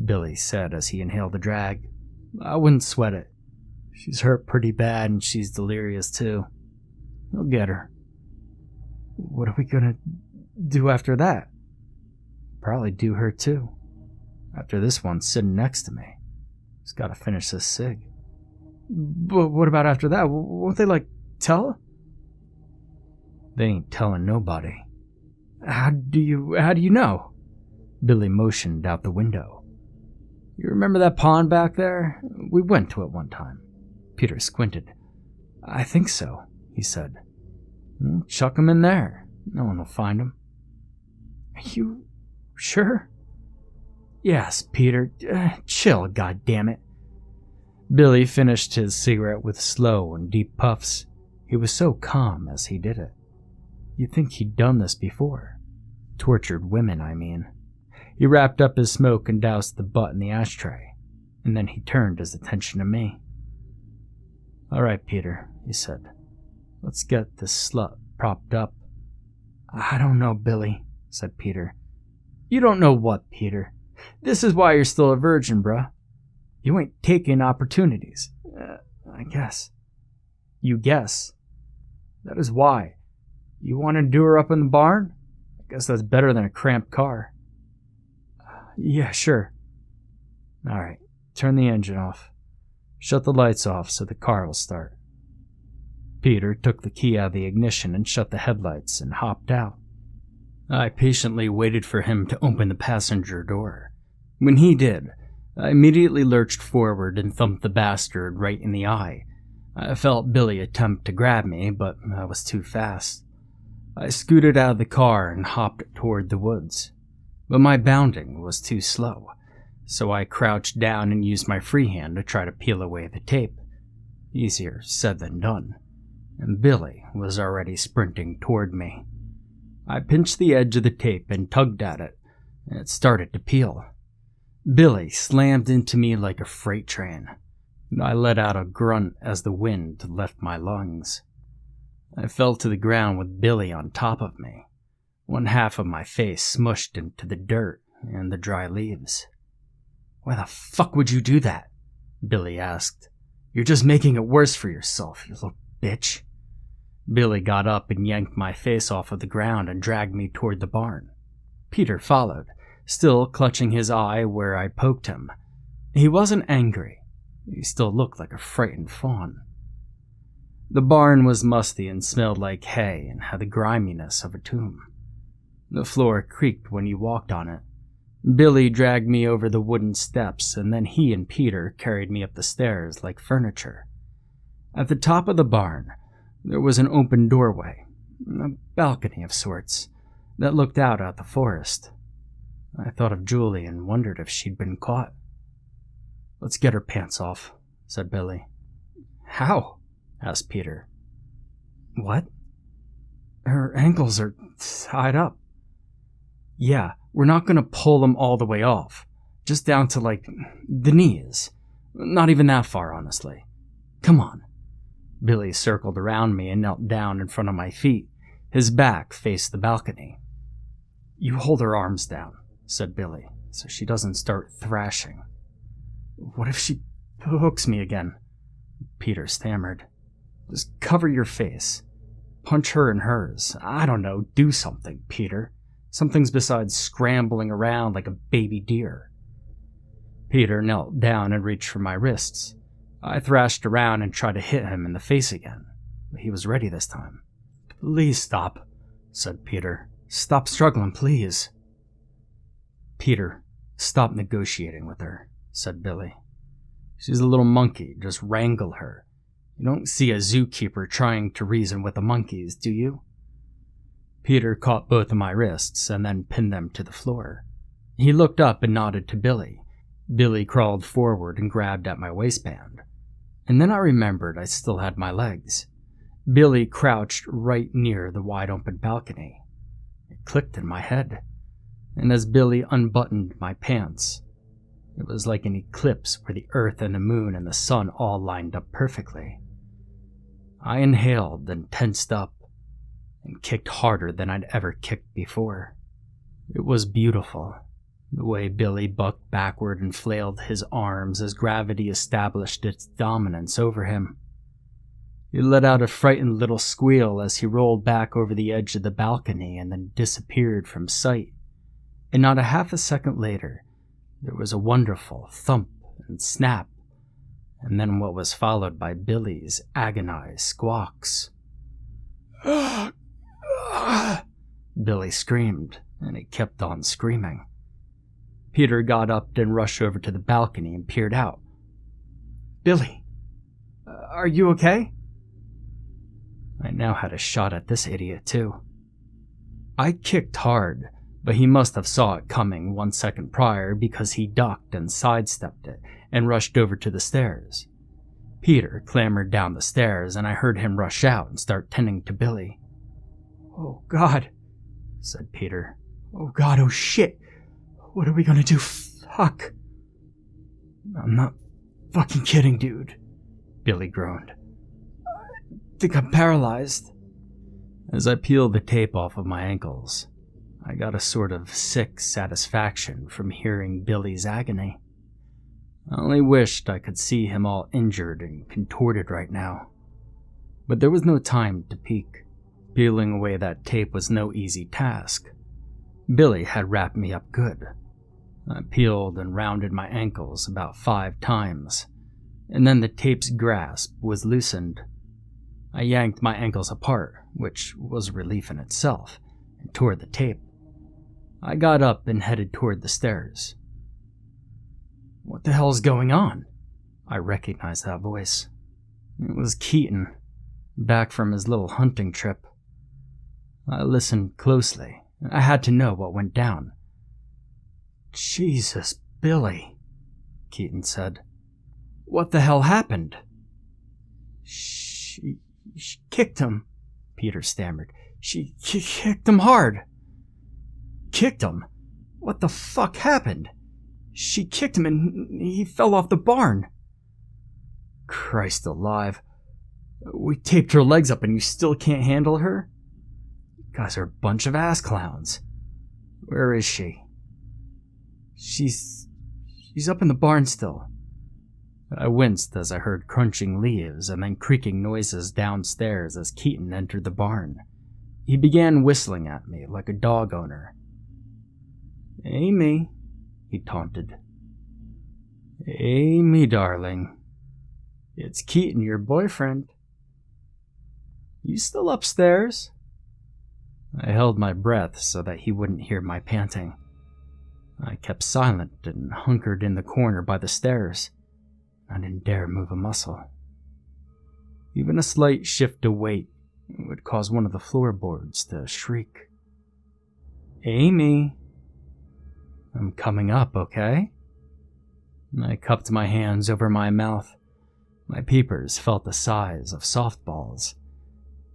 Billy said as he inhaled the drag. "I wouldn't sweat it. She's hurt pretty bad and she's delirious too. He'll get her." "What are we gonna do after that?" "Probably do her too. After this one's sitting next to me. Just gotta finish this cig." "But what about after that? Won't they, tell?" "They ain't telling nobody." How do you know?" Billy motioned out the window. "You remember that pond back there? We went to it one time." Peter squinted. "I think so," he said. "Well, chuck 'em in there. No one will find 'em." "Are you sure?" "Yes, Peter. Chill, goddammit." Billy finished his cigarette with slow and deep puffs. He was so calm as he did it. You'd think he'd done this before. Tortured women, I mean. He wrapped up his smoke and doused the butt in the ashtray, and then he turned his attention to me. "All right, Peter," he said. "Let's get this slut propped up." "I don't know, Billy," said Peter. "You don't know what, Peter? This is why you're still a virgin, bruh. You ain't taking opportunities. I guess." "You guess? That is why. You want to do her up in the barn? I guess that's better than a cramped car." "Yeah, sure." "All right, turn the engine off. Shut the lights off so the car will start." Peter took the key out of the ignition and shut the headlights and hopped out. I patiently waited for him to open the passenger door. When he did, I immediately lurched forward and thumped the bastard right in the eye. I felt Billy attempt to grab me, but I was too fast. I scooted out of the car and hopped toward the woods. But my bounding was too slow, so I crouched down and used my free hand to try to peel away the tape. Easier said than done, and Billy was already sprinting toward me. I pinched the edge of the tape and tugged at it, and it started to peel. Billy slammed into me like a freight train. I let out a grunt as the wind left my lungs. I fell to the ground with Billy on top of me, one half of my face smushed into the dirt and the dry leaves. "Why the fuck would you do that?" Billy asked. "You're just making it worse for yourself, you little bitch." Billy got up and yanked my face off of the ground and dragged me toward the barn. Peter followed, still clutching his eye where I poked him. He wasn't angry. He still looked like a frightened fawn. The barn was musty and smelled like hay and had the griminess of a tomb. The floor creaked when you walked on it. Billy dragged me over the wooden steps, and then he and Peter carried me up the stairs like furniture. At the top of the barn, there was an open doorway, a balcony of sorts, that looked out at the forest. I thought of Julie and wondered if she'd been caught. "Let's get her pants off," said Billy. "How?" asked Peter. "What?" "Her ankles are tied up." "Yeah, we're not going to pull them all the way off. Just down to, the knees. Not even that far, honestly. Come on." Billy circled around me and knelt down in front of my feet. His back faced the balcony. "You hold her arms down," said Billy, "so she doesn't start thrashing." "What if she hooks me again?" Peter stammered. "Just cover your face. Punch her in hers. I don't know, do something, Peter. Something's besides scrambling around like a baby deer." Peter knelt down and reached for my wrists. I thrashed around and tried to hit him in the face again, but he was ready this time. "Please stop," said Peter. "Stop struggling, please." "Peter, stop negotiating with her," said Billy. "She's a little monkey, just wrangle her. You don't see a zookeeper trying to reason with the monkeys, do you?" Peter caught both of my wrists and then pinned them to the floor. He looked up and nodded to Billy. Billy crawled forward and grabbed at my waistband. And then I remembered I still had my legs. Billy crouched right near the wide-open balcony. It clicked in my head. And as Billy unbuttoned my pants, it was like an eclipse where the earth and the moon and the sun all lined up perfectly. I inhaled and tensed up and kicked harder than I'd ever kicked before. It was beautiful, the way Billy bucked backward and flailed his arms as gravity established its dominance over him. He let out a frightened little squeal as he rolled back over the edge of the balcony and then disappeared from sight. And not a half a second later, there was a wonderful thump and snap, and then what was followed by Billy's agonized squawks. Billy screamed, and he kept on screaming. Peter got up and rushed over to the balcony and peered out. "Billy, are you okay?" I now had a shot at this idiot, too. I kicked hard, but he must have saw it coming 1 second prior because he ducked and sidestepped it and rushed over to the stairs. Peter clambered down the stairs, and I heard him rush out and start tending to Billy. "Oh, God," said Peter. "Oh, God, oh, shit. What are we gonna do? Fuck." "I'm not fucking kidding, dude," Billy groaned. "I think I'm paralyzed." As I peeled the tape off of my ankles, I got a sort of sick satisfaction from hearing Billy's agony. I only wished I could see him all injured and contorted right now. But there was no time to peek. Peeling away that tape was no easy task. Billy had wrapped me up good. I peeled and rounded my ankles about 5 times, and then the tape's grasp was loosened. I yanked my ankles apart, which was a relief in itself, and tore the tape. I got up and headed toward the stairs. "What the hell's going on?" I recognized that voice. It was Keaton, back from his little hunting trip. I listened closely. I had to know what went down. "Jesus, Billy," Keaton said. "What the hell happened?" She kicked him," Peter stammered. She kicked him hard." "Kicked him? What the fuck happened?" "She kicked him and he fell off the barn." "Christ alive. We taped her legs up and you still can't handle her? You guys are a bunch of ass clowns. Where is she?" She's up in the barn still." I winced as I heard crunching leaves and then creaking noises downstairs as Keaton entered the barn. He began whistling at me like a dog owner. "Amy," he taunted. "Amy, darling. It's Keaton, your boyfriend. You still upstairs?" I held my breath so that he wouldn't hear my panting. I kept silent and hunkered in the corner by the stairs. I didn't dare move a muscle. Even a slight shift of weight would cause one of the floorboards to shriek. "Amy, I'm coming up, okay?" I cupped my hands over my mouth. My peepers felt the size of softballs,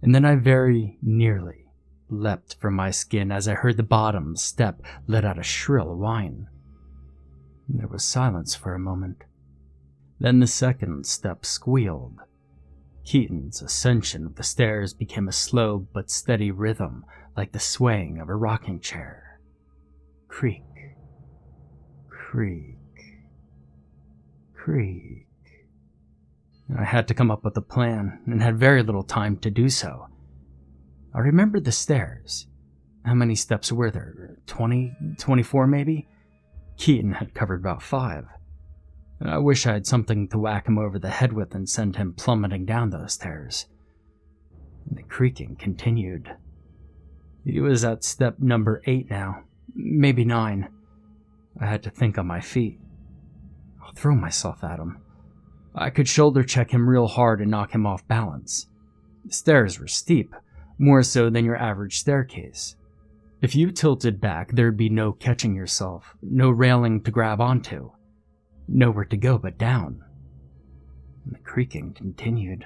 and then I very nearly leapt from my skin as I heard the bottom step let out a shrill whine. There was silence for a moment. Then the second step squealed. Keaton's ascension of the stairs became a slow but steady rhythm, like the swaying of a rocking chair. Creak, creak, creak. I had to come up with a plan, and had very little time to do so. I remembered the stairs. How many steps were there? 20, 24 maybe? Keaton had covered about 5. I wish I had something to whack him over the head with and send him plummeting down those stairs. And the creaking continued. He was at step number 8 now, maybe 9. I had to think on my feet. I'll throw myself at him. I could shoulder check him real hard and knock him off balance. The stairs were steep, more so than your average staircase. If you tilted back, there'd be no catching yourself, no railing to grab onto, nowhere to go but down. And the creaking continued.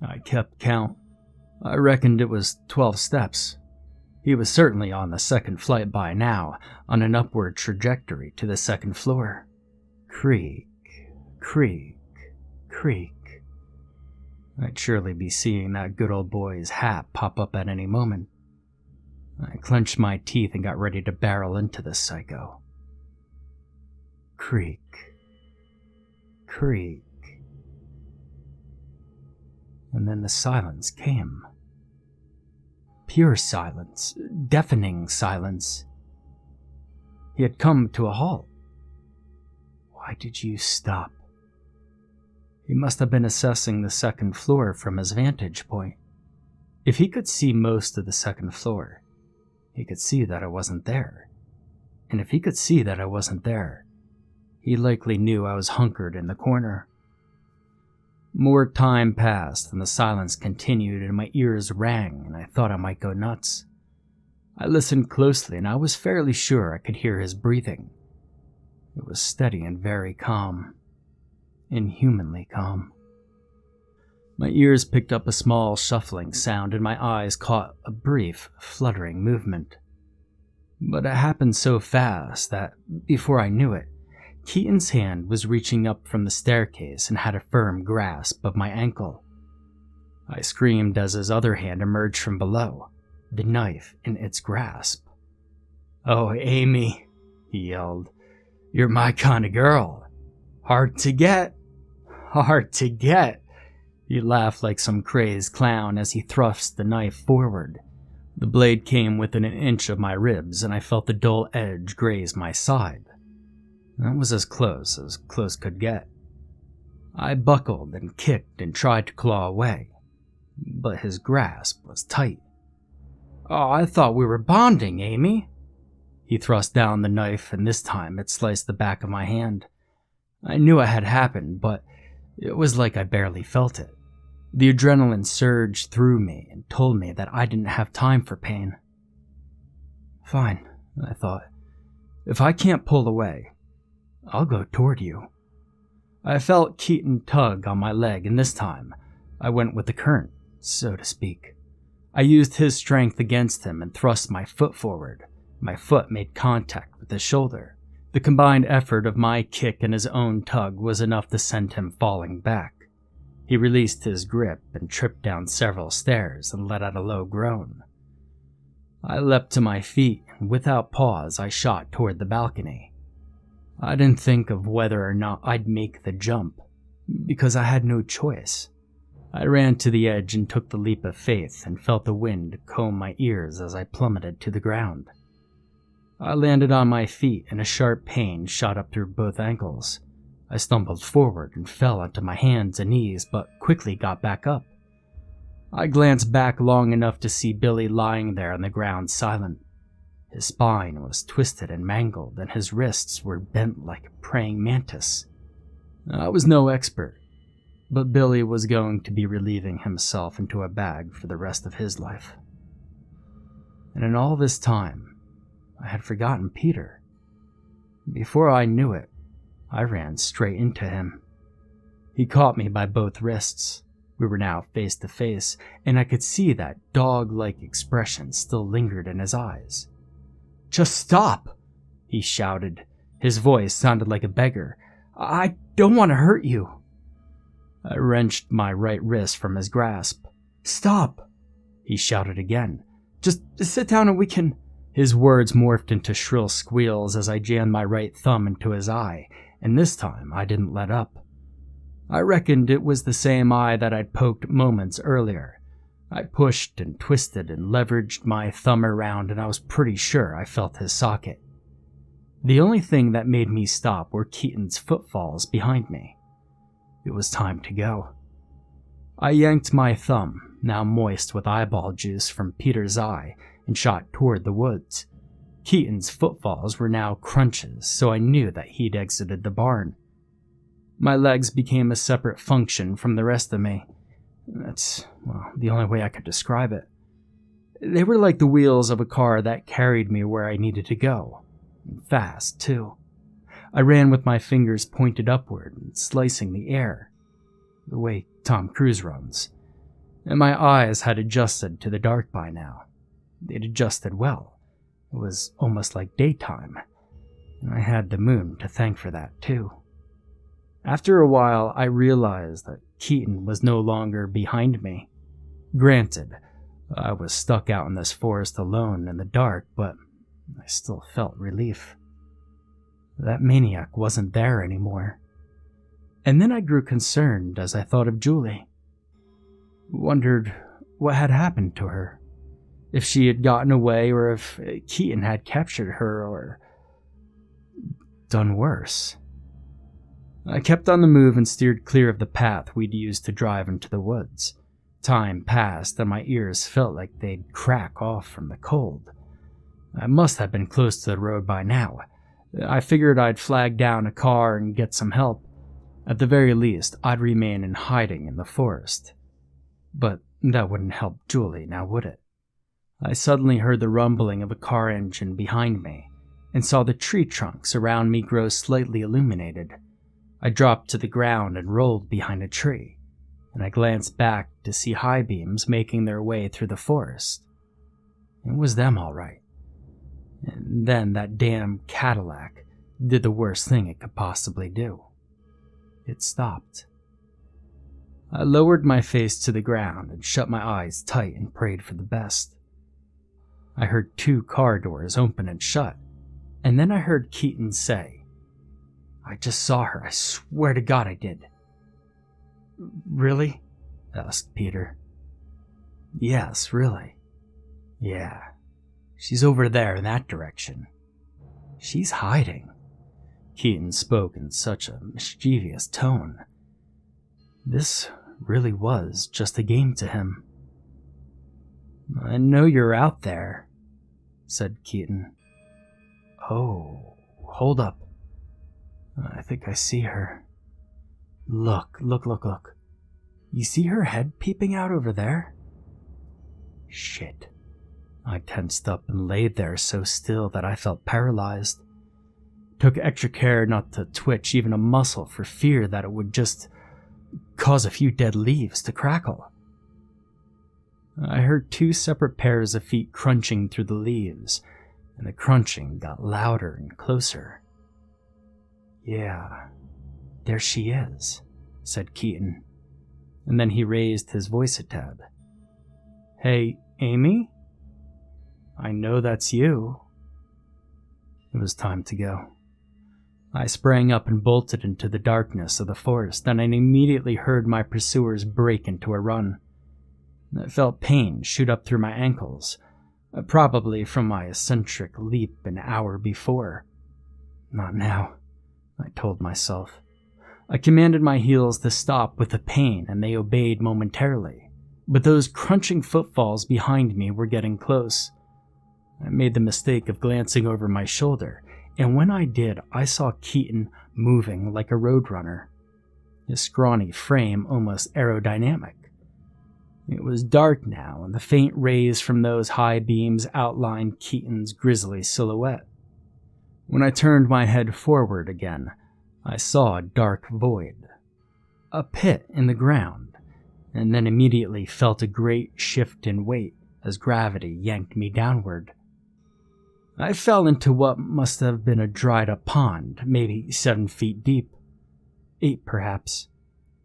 I kept count. I reckoned it was 12 steps. He was certainly on the second flight by now, on an upward trajectory to the second floor. Creak, creak, creak. I'd surely be seeing that good old boy's hat pop up at any moment. I clenched my teeth and got ready to barrel into this psycho. Creak, creak. And then the silence came. Pure silence, deafening silence. He had come to a halt. Why did you stop? He must have been assessing the second floor from his vantage point. If he could see most of the second floor, he could see that I wasn't there. And if he could see that I wasn't there, he likely knew I was hunkered in the corner. More time passed, and the silence continued, and my ears rang, and I thought I might go nuts. I listened closely, and I was fairly sure I could hear his breathing. It was steady and very calm. Inhumanly calm. My ears picked up a small shuffling sound, and my eyes caught a brief, fluttering movement. But it happened so fast that, before I knew it, Keaton's hand was reaching up from the staircase and had a firm grasp of my ankle. I screamed as his other hand emerged from below, the knife in its grasp. "Oh, Amy," he yelled, "you're my kind of girl. Hard to get. Hard to get." He laughed like some crazed clown as he thrust the knife forward. The blade came within an inch of my ribs, and I felt the dull edge graze my side. That was as close could get. I buckled and kicked and tried to claw away, but his grasp was tight. "Oh, I thought we were bonding, Amy." He thrust down the knife, and this time it sliced the back of my hand. I knew it had happened, but it was like I barely felt it. The adrenaline surged through me and told me that I didn't have time for pain. Fine, I thought. If I can't pull away, I'll go toward you. I felt Keaton tug on my leg, and this time I went with the current, so to speak. I used his strength against him and thrust my foot forward. My foot made contact with his shoulder. The combined effort of my kick and his own tug was enough to send him falling back. He released his grip and tripped down several stairs and let out a low groan. I leapt to my feet, and without pause I shot toward the balcony. I didn't think of whether or not I'd make the jump, because I had no choice. I ran to the edge and took the leap of faith and felt the wind comb my ears as I plummeted to the ground. I landed on my feet and a sharp pain shot up through both ankles. I stumbled forward and fell onto my hands and knees, but quickly got back up. I glanced back long enough to see Billy lying there on the ground silent. His spine was twisted and mangled, and his wrists were bent like a praying mantis. I was no expert, but Billy was going to be relieving himself into a bag for the rest of his life. And in all this time, I had forgotten Peter. Before I knew it, I ran straight into him. He caught me by both wrists. We were now face to face, and I could see that dog-like expression still lingered in his eyes. "Just stop!" he shouted. His voice sounded like a beggar. "I don't want to hurt you." I wrenched my right wrist from his grasp. "Stop!" he shouted again. Just sit down and we can..." His words morphed into shrill squeals as I jammed my right thumb into his eye, and this time I didn't let up. I reckoned it was the same eye that I'd poked moments earlier. I pushed and twisted and leveraged my thumb around, and I was pretty sure I felt his socket. The only thing that made me stop were Keaton's footfalls behind me. It was time to go. I yanked my thumb, now moist with eyeball juice, from Peter's eye and shot toward the woods. Keaton's footfalls were now crunches, so I knew that he'd exited the barn. My legs became a separate function from the rest of me. That's, the only way I could describe it. They were like the wheels of a car that carried me where I needed to go. Fast, too. I ran with my fingers pointed upward and slicing the air, the way Tom Cruise runs. And my eyes had adjusted to the dark by now. They'd adjusted well. It was almost like daytime, and I had the moon to thank for that, too. After a while, I realized that Keaton was no longer behind me. Granted, I was stuck out in this forest alone in the dark, but I still felt relief. That maniac wasn't there anymore. And then I grew concerned as I thought of Julie. Wondered what had happened to her. If she had gotten away, or if Keaton had captured her, or done worse. I kept on the move and steered clear of the path we'd used to drive into the woods. Time passed and my ears felt like they'd crack off from the cold. I must have been close to the road by now. I figured I'd flag down a car and get some help. At the very least, I'd remain in hiding in the forest. But that wouldn't help Julie, now would it? I suddenly heard the rumbling of a car engine behind me and saw the tree trunks around me grow slightly illuminated. I dropped to the ground and rolled behind a tree, and I glanced back to see high beams making their way through the forest. It was them all right. And then that damn Cadillac did the worst thing it could possibly do. It stopped. I lowered my face to the ground and shut my eyes tight and prayed for the best. I heard 2 car doors open and shut, and then I heard Keaton say, "I just saw her, I swear to God I did." "Really?" asked Peter. "Yes, really. Yeah, she's over there in that direction. She's hiding." Keaton spoke in such a mischievous tone. This really was just a game to him. "I know you're out there," said Keaton. "Oh, hold up. I think I see her. Look. You see her head peeping out over there?" Shit. I tensed up and laid there so still that I felt paralyzed. Took extra care not to twitch even a muscle for fear that it would just cause a few dead leaves to crackle. I heard 2 separate pairs of feet crunching through the leaves, and the crunching got louder and closer. "Yeah, there she is," said Keaton, and then he raised his voice a tad. "Hey, Amy? I know that's you." It was time to go. I sprang up and bolted into the darkness of the forest, and I immediately heard my pursuers break into a run. I felt pain shoot up through my ankles, probably from my eccentric leap an hour before. Not now, I told myself. I commanded my heels to stop with the pain, and they obeyed momentarily. But those crunching footfalls behind me were getting close. I made the mistake of glancing over my shoulder, and when I did, I saw Keaton moving like a roadrunner. his scrawny frame almost aerodynamic. It was dark now, and the faint rays from those high beams outlined Keaton's grisly silhouette. When I turned my head forward again, I saw a dark void, a pit in the ground, and then immediately felt a great shift in weight as gravity yanked me downward. I fell into what must have been a dried-up pond, maybe 7 feet deep. 8, perhaps.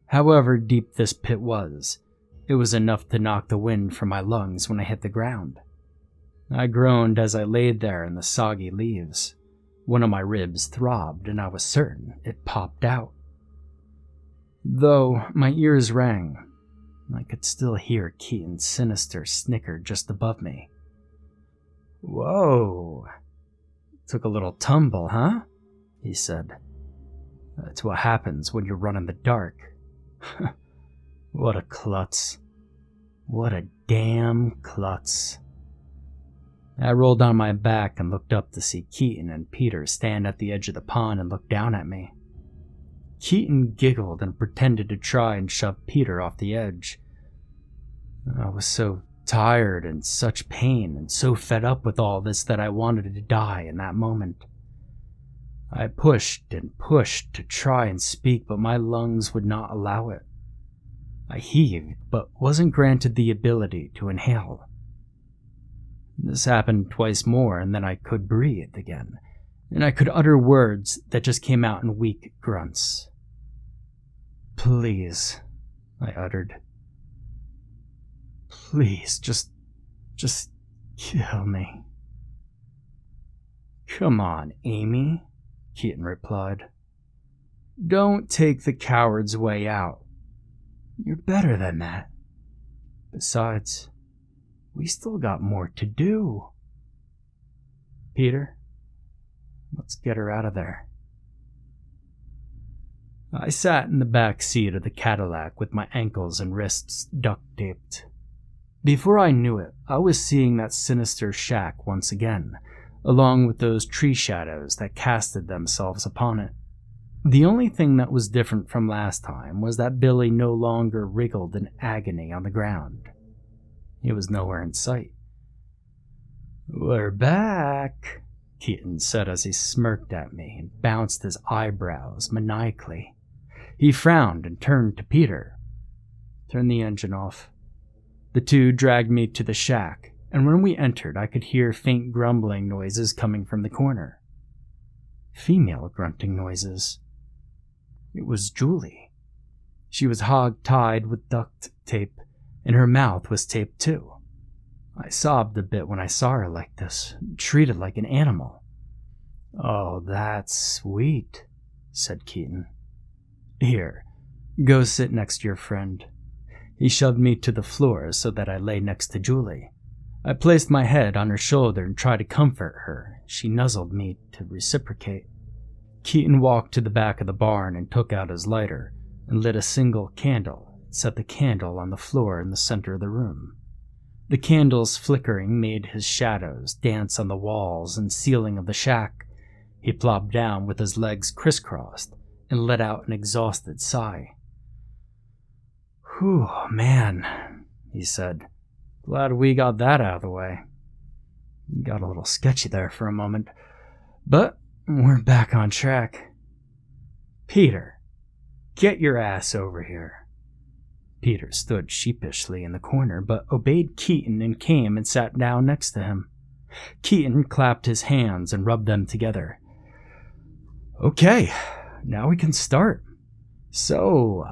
However deep this pit was, it was enough to knock the wind from my lungs when I hit the ground. I groaned as I laid there in the soggy leaves. One of my ribs throbbed, and I was certain it popped out. Though my ears rang, I could still hear Keaton's sinister snicker just above me. "Whoa! Took a little tumble, huh?" he said. "That's what happens when you run in the dark." What a klutz. What a damn klutz. I rolled on my back and looked up to see Keaton and Peter stand at the edge of the pond and look down at me. Keaton giggled and pretended to try and shove Peter off the edge. I was so tired and such pain and so fed up with all this that I wanted to die in that moment. I pushed and pushed to try and speak, but my lungs would not allow it. I heaved, but wasn't granted the ability to inhale. This happened twice more, and then I could breathe again, and I could utter words that just came out in weak grunts. "Please," I uttered. "Please, just kill me." "Come on, Amy," Keaton replied. "Don't take the coward's way out. You're better than that. Besides, we still got more to do. Peter, let's get her out of there." I sat in the back seat of the Cadillac with my ankles and wrists duct-taped. Before I knew it, I was seeing that sinister shack once again, along with those tree shadows that casted themselves upon it. The only thing that was different from last time was that Billy no longer wriggled in agony on the ground. He was nowhere in sight. "We're back," Keaton said as he smirked at me and bounced his eyebrows maniacally. He frowned and turned to Peter. "Turn the engine off." The two dragged me to the shack, and when we entered, I could hear faint grumbling noises coming from the corner. Female grunting noises. It was Julie. She was hog-tied with duct tape, and her mouth was taped too. I sobbed a bit when I saw her like this, treated like an animal. "Oh, that's sweet," said Keaton. "Here, go sit next to your friend." He shoved me to the floor so that I lay next to Julie. I placed my head on her shoulder and tried to comfort her. She nuzzled me to reciprocate. Keaton walked to the back of the barn and took out his lighter and lit a single candle and set the candle on the floor in the center of the room. The candle's flickering made his shadows dance on the walls and ceiling of the shack. He plopped down with his legs crisscrossed and let out an exhausted sigh. "Whew, man," he said. "Glad we got that out of the way. Got a little sketchy there for a moment, but we're back on track. Peter, get your ass over here." Peter stood sheepishly in the corner, but obeyed Keaton and came and sat down next to him. Keaton clapped his hands and rubbed them together. "Okay, now we can start. So,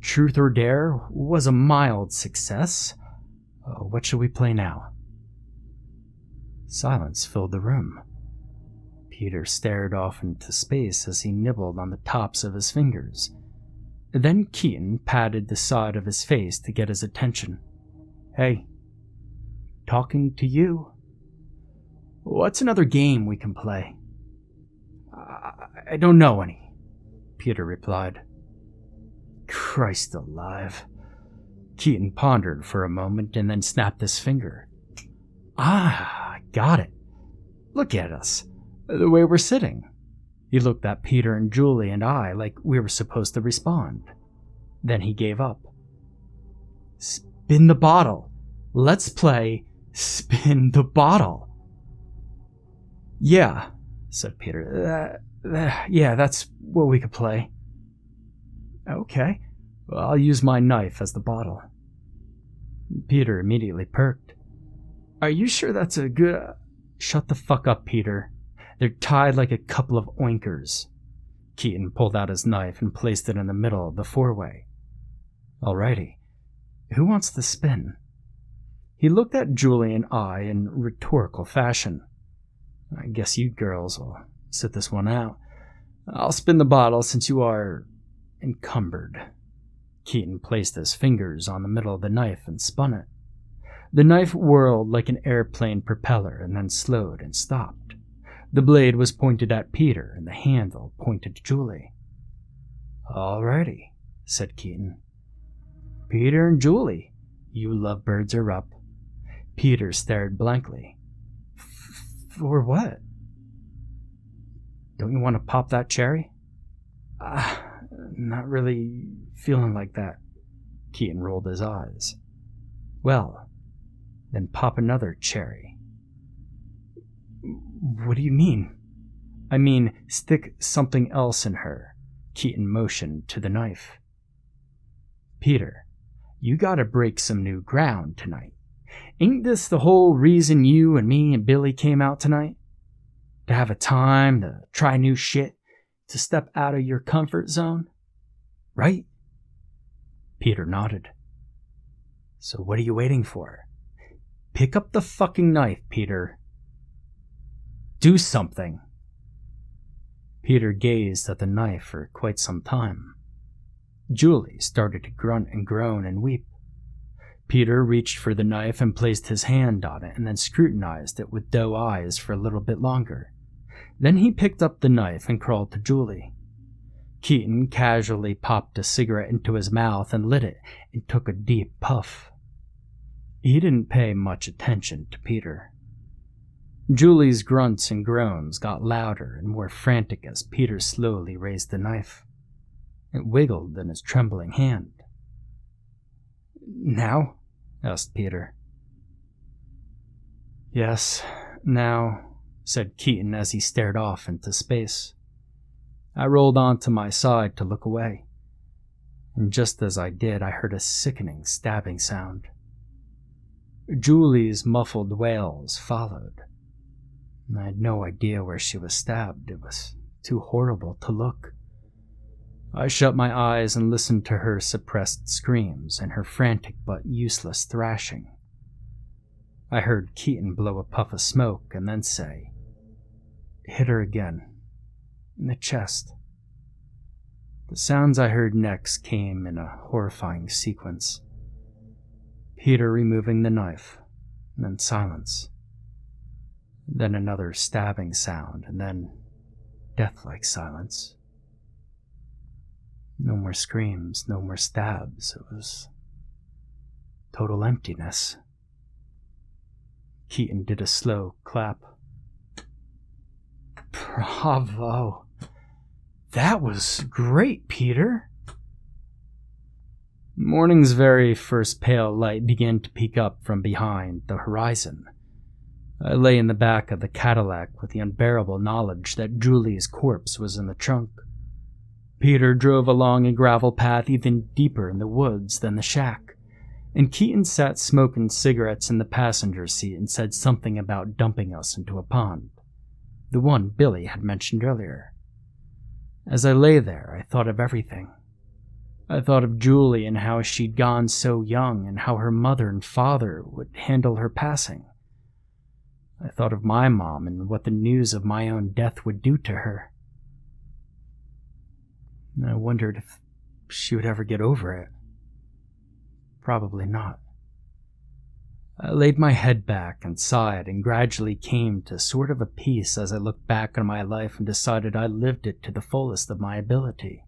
Truth or Dare was a mild success. What shall we play now?" Silence filled the room. Peter stared off into space as he nibbled on the tops of his fingers. Then Keaton patted the side of his face to get his attention. "Hey, talking to you. What's another game we can play?" I don't know any," Peter replied. "Christ alive." Keaton pondered for a moment and then snapped his finger. "Ah, got it. Look at us. The way we're sitting. He looked at Peter and Julie and I like we were supposed to respond. Then he gave up. Spin the bottle. Let's play Spin the Bottle. Yeah, said Peter. Yeah, that's what we could play. Okay, well, I'll use my knife as the bottle. Peter immediately perked. Are you sure that's a good... Shut the fuck up, Peter. They're tied like a couple of oinkers. Keaton pulled out his knife and placed it in the middle of the four-way. Alrighty. Who wants the spin? He looked at Julie and I in rhetorical fashion. I guess you girls will sit this one out. I'll spin the bottle since you are encumbered. Keaton placed his fingers on the middle of the knife and spun it. The knife whirled like an airplane propeller and then slowed and stopped. The blade was pointed at Peter and the handle pointed to Julie. Alrighty, said Keaton. Peter and Julie, you lovebirds are up. Peter stared blankly. For what? Don't you want to pop that cherry? Not really feeling like that. Keaton rolled his eyes. Well, then pop another cherry. What do you mean? I mean, stick something else in her. Keaton motioned to the knife. Peter, you gotta break some new ground tonight. Ain't this the whole reason you and me and Billy came out tonight? To have a time, to try new shit, to step out of your comfort zone? Right? Peter nodded. So what are you waiting for? Pick up the fucking knife, Peter. Do something. Peter gazed at the knife for quite some time. Julie started to grunt and groan and weep. Peter reached for the knife and placed his hand on it and then scrutinized it with doe eyes for a little bit longer. Then he picked up the knife and crawled to Julie. Keaton casually popped a cigarette into his mouth and lit it and took a deep puff. He didn't pay much attention to Peter. Julie's grunts and groans got louder and more frantic as Peter slowly raised the knife. It wiggled in his trembling hand. Now? Asked Peter. Yes, now, said Keaton as he stared off into space. I rolled onto my side to look away, and just as I did, I heard a sickening stabbing sound. Julie's muffled wails followed. I had no idea where she was stabbed. It was too horrible to look. I shut my eyes and listened to her suppressed screams and her frantic but useless thrashing. I heard Keaton blow a puff of smoke and then say, "Hit her again. In the chest." The sounds I heard next came in a horrifying sequence. Peter removing the knife, and then silence. Then another stabbing sound, and then death-like silence. No more screams, no more stabs. It was total emptiness. Keaton did a slow clap. Bravo! That was great, Peter! Morning's very first pale light began to peek up from behind the horizon. I lay in the back of the Cadillac with the unbearable knowledge that Julie's corpse was in the trunk. Peter drove along a gravel path even deeper in the woods than the shack, and Keaton sat smoking cigarettes in the passenger seat and said something about dumping us into a pond, the one Billy had mentioned earlier. As I lay there, I thought of everything. I thought of Julie and how she'd gone so young and how her mother and father would handle her passing. I thought of my mom and what the news of my own death would do to her. I wondered if she would ever get over it. Probably not. I laid my head back and sighed and gradually came to sort of a peace as I looked back on my life and decided I lived it to the fullest of my ability.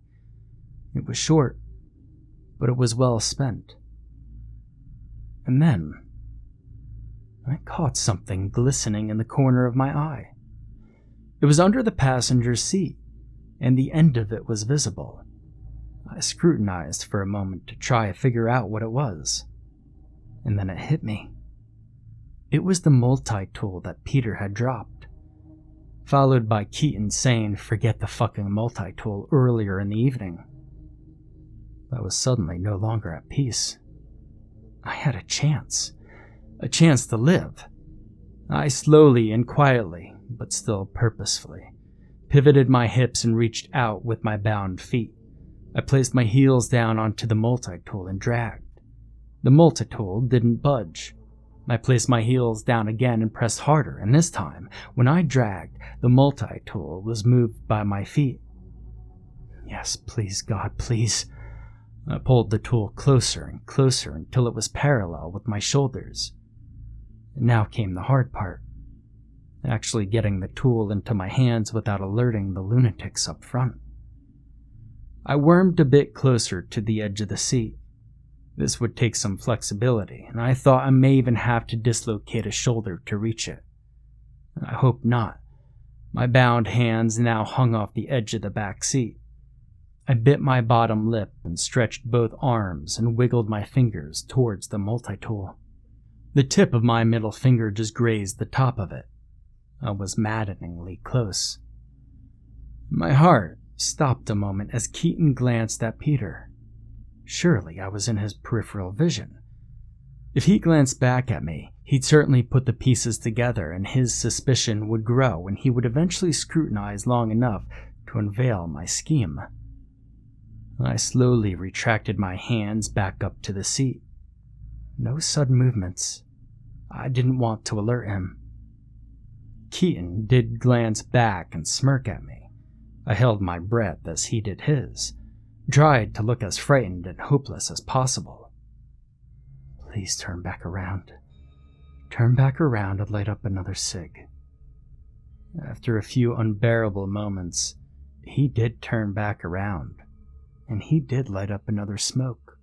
It was short, but it was well spent. And then I caught something glistening in the corner of my eye. It was under the passenger seat, and the end of it was visible. I scrutinized for a moment to try to figure out what it was, and then it hit me. It was the multi-tool that Peter had dropped, followed by Keaton saying forget the fucking multi-tool earlier in the evening. I was suddenly no longer at peace. I had a chance to live. I slowly and quietly, but still purposefully, pivoted my hips and reached out with my bound feet. I placed my heels down onto the multi-tool and dragged. The multi-tool didn't budge. I placed my heels down again and pressed harder, and this time, when I dragged, the multi-tool was moved by my feet. Yes, please, God, please. I pulled the tool closer and closer until it was parallel with my shoulders. And now came the hard part, actually getting the tool into my hands without alerting the lunatics up front. I wormed a bit closer to the edge of the seat. This would take some flexibility, and I thought I may even have to dislocate a shoulder to reach it. I hoped not. My bound hands now hung off the edge of the back seat. I bit my bottom lip and stretched both arms and wiggled my fingers towards the multi-tool. The tip of my middle finger just grazed the top of it. I was maddeningly close. My heart stopped a moment as Keaton glanced at Peter. Surely I was in his peripheral vision. If he glanced back at me, he'd certainly put the pieces together, and his suspicion would grow, and he would eventually scrutinize long enough to unveil my scheme. I slowly retracted my hands back up to the seat. No sudden movements. I didn't want to alert him. Keaton did glance back and smirk at me. I held my breath as he did his, tried to look as frightened and hopeless as possible. Please turn back around. Turn back around and light up another cig. After a few unbearable moments, he did turn back around, and he did light up another smoke.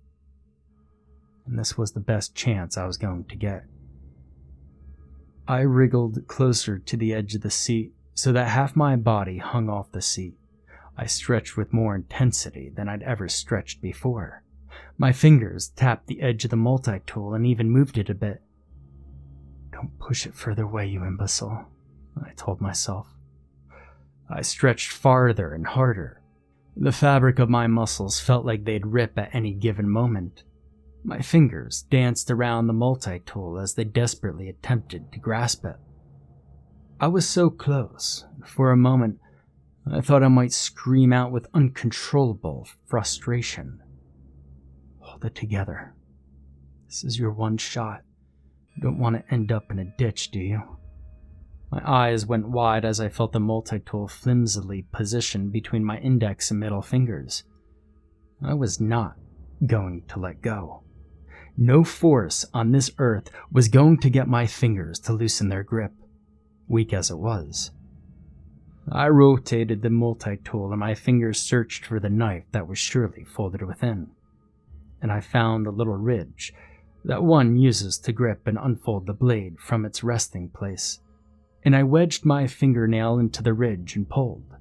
And this was the best chance I was going to get. I wriggled closer to the edge of the seat so that half my body hung off the seat. I stretched with more intensity than I'd ever stretched before. My fingers tapped the edge of the multi-tool and even moved it a bit. Don't push it further away, you imbecile, I told myself. I stretched farther and harder. The fabric of my muscles felt like they'd rip at any given moment. My fingers danced around the multi-tool as they desperately attempted to grasp it. I was so close. For a moment, I thought I might scream out with uncontrollable frustration. Hold it together. This is your one shot. You don't want to end up in a ditch, do you? My eyes went wide as I felt the multi-tool flimsily positioned between my index and middle fingers. I was not going to let go. No force on this earth was going to get my fingers to loosen their grip, weak as it was. I rotated the multi-tool and my fingers searched for the knife that was surely folded within. And I found the little ridge that one uses to grip and unfold the blade from its resting place, and I wedged my fingernail into the ridge and pulled.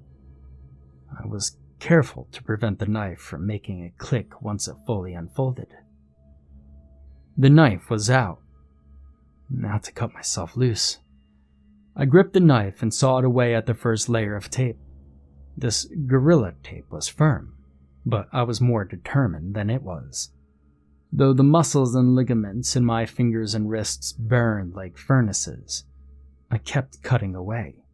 I was careful to prevent the knife from making a click once it fully unfolded. The knife was out. Now to cut myself loose. I gripped the knife and sawed away at the first layer of tape. This gorilla tape was firm, but I was more determined than it was. Though the muscles and ligaments in my fingers and wrists burned like furnaces, I kept cutting away.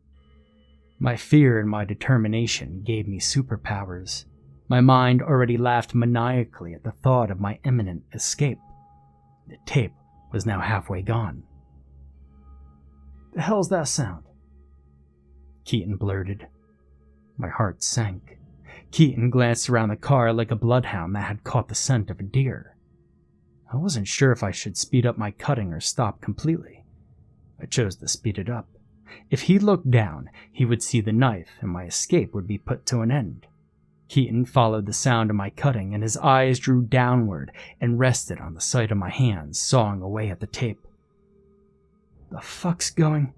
My fear and my determination gave me superpowers. My mind already laughed maniacally at the thought of my imminent escape. The tape was now halfway gone. The hell's that sound? Keaton blurted. My heart sank. Keaton glanced around the car like a bloodhound that had caught the scent of a deer. I wasn't sure if I should speed up my cutting or stop completely. I chose to speed it up. If he looked down, he would see the knife and my escape would be put to an end. Keaton followed the sound of my cutting and his eyes drew downward and rested on the side of my hands, sawing away at the tape. The fuck's going?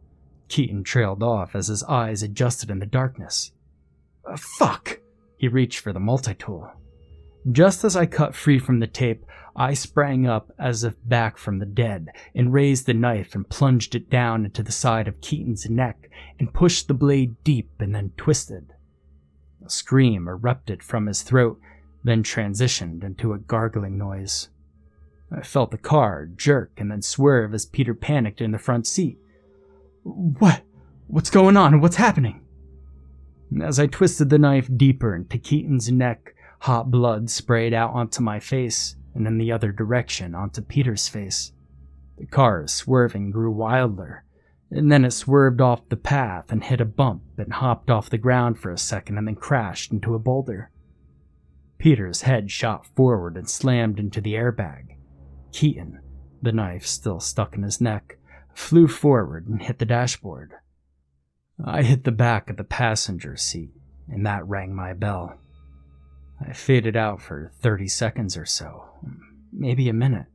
Keaton trailed off as his eyes adjusted in the darkness. Fuck! He reached for the multi-tool. Just as I cut free from the tape, I sprang up as if back from the dead and raised the knife and plunged it down into the side of Keaton's neck and pushed the blade deep and then twisted. A scream erupted from his throat, then transitioned into a gargling noise. I felt the car jerk and then swerve as Peter panicked in the front seat. What's going on? What's happening? As I twisted the knife deeper into Keaton's neck, hot blood sprayed out onto my face and in the other direction onto Peter's face. The car's swerving grew wilder, and then it swerved off the path and hit a bump and hopped off the ground for a second and then crashed into a boulder. Peter's head shot forward and slammed into the airbag. Keaton, the knife still stuck in his neck, flew forward and hit the dashboard. I hit the back of the passenger seat, and that rang my bell. I faded out for 30 seconds or so, maybe a minute.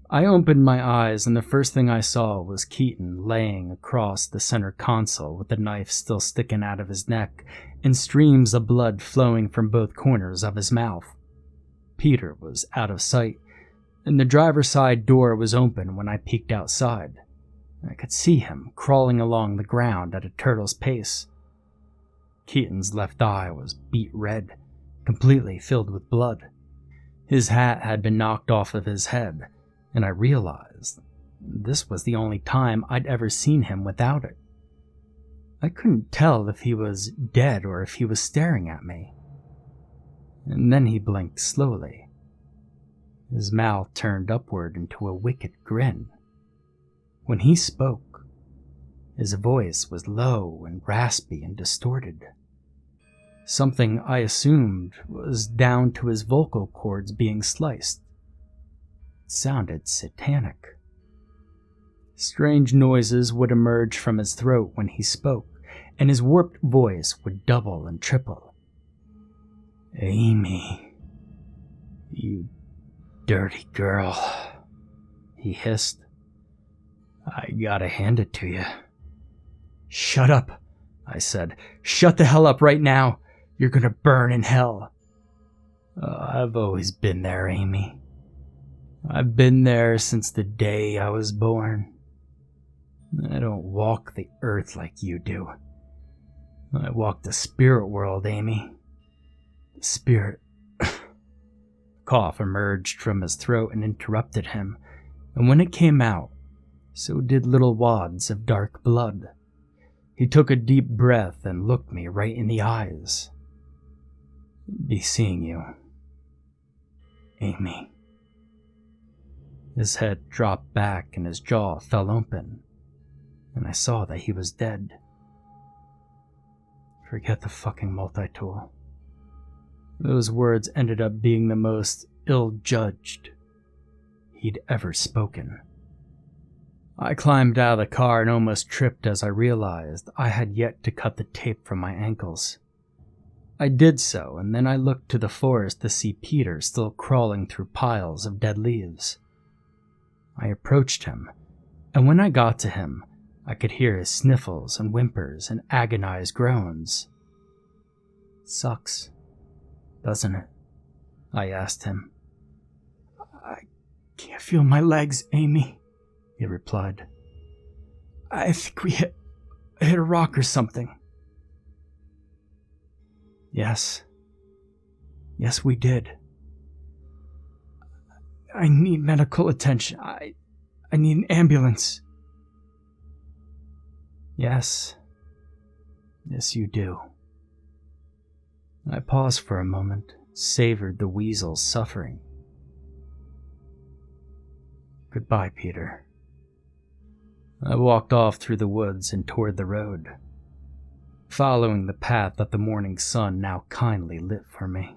I opened my eyes, and the first thing I saw was Keaton laying across the center console with the knife still sticking out of his neck and streams of blood flowing from both corners of his mouth. Peter was out of sight, and the driver's side door was open when I peeked outside. I could see him crawling along the ground at a turtle's pace. Keaton's left eye was beet red, completely filled with blood. His hat had been knocked off of his head, and I realized this was the only time I'd ever seen him without it. I couldn't tell if he was dead or if he was staring at me. And then he blinked slowly. His mouth turned upward into a wicked grin. When he spoke, his voice was low and raspy and distorted. Something I assumed was down to his vocal cords being sliced. It sounded satanic. Strange noises would emerge from his throat when he spoke, and his warped voice would double and triple. "Amy, you dirty girl," he hissed. "I gotta hand it to you." "Shut up," I said. "Shut the hell up right now. You're gonna burn in hell." "I've always been there, Amy. I've been there since the day I was born. I don't walk the earth like you do. I walk the spirit world, Amy. The spirit..." Cough emerged from his throat and interrupted him, and when it came out, so did little wads of dark blood. He took a deep breath and looked me right in the eyes. "Be seeing you, Amy." His head dropped back and his jaw fell open, and I saw that he was dead. Forget the fucking multi-tool. Those words ended up being the most ill-judged he'd ever spoken. I climbed out of the car and almost tripped as I realized I had yet to cut the tape from my ankles. I did so, and then I looked to the forest to see Peter still crawling through piles of dead leaves. I approached him, and when I got to him, I could hear his sniffles and whimpers and agonized groans. "Sucks, doesn't it?" I asked him. "I can't feel my legs, Amy," he replied. "I think we hit a rock or something." Yes, we did. I need medical attention. I need an ambulance." Yes, you do." I paused for a moment, savored the weasel's suffering. "Goodbye, Peter." I walked off through the woods and toward the road, following the path that the morning sun now kindly lit for me.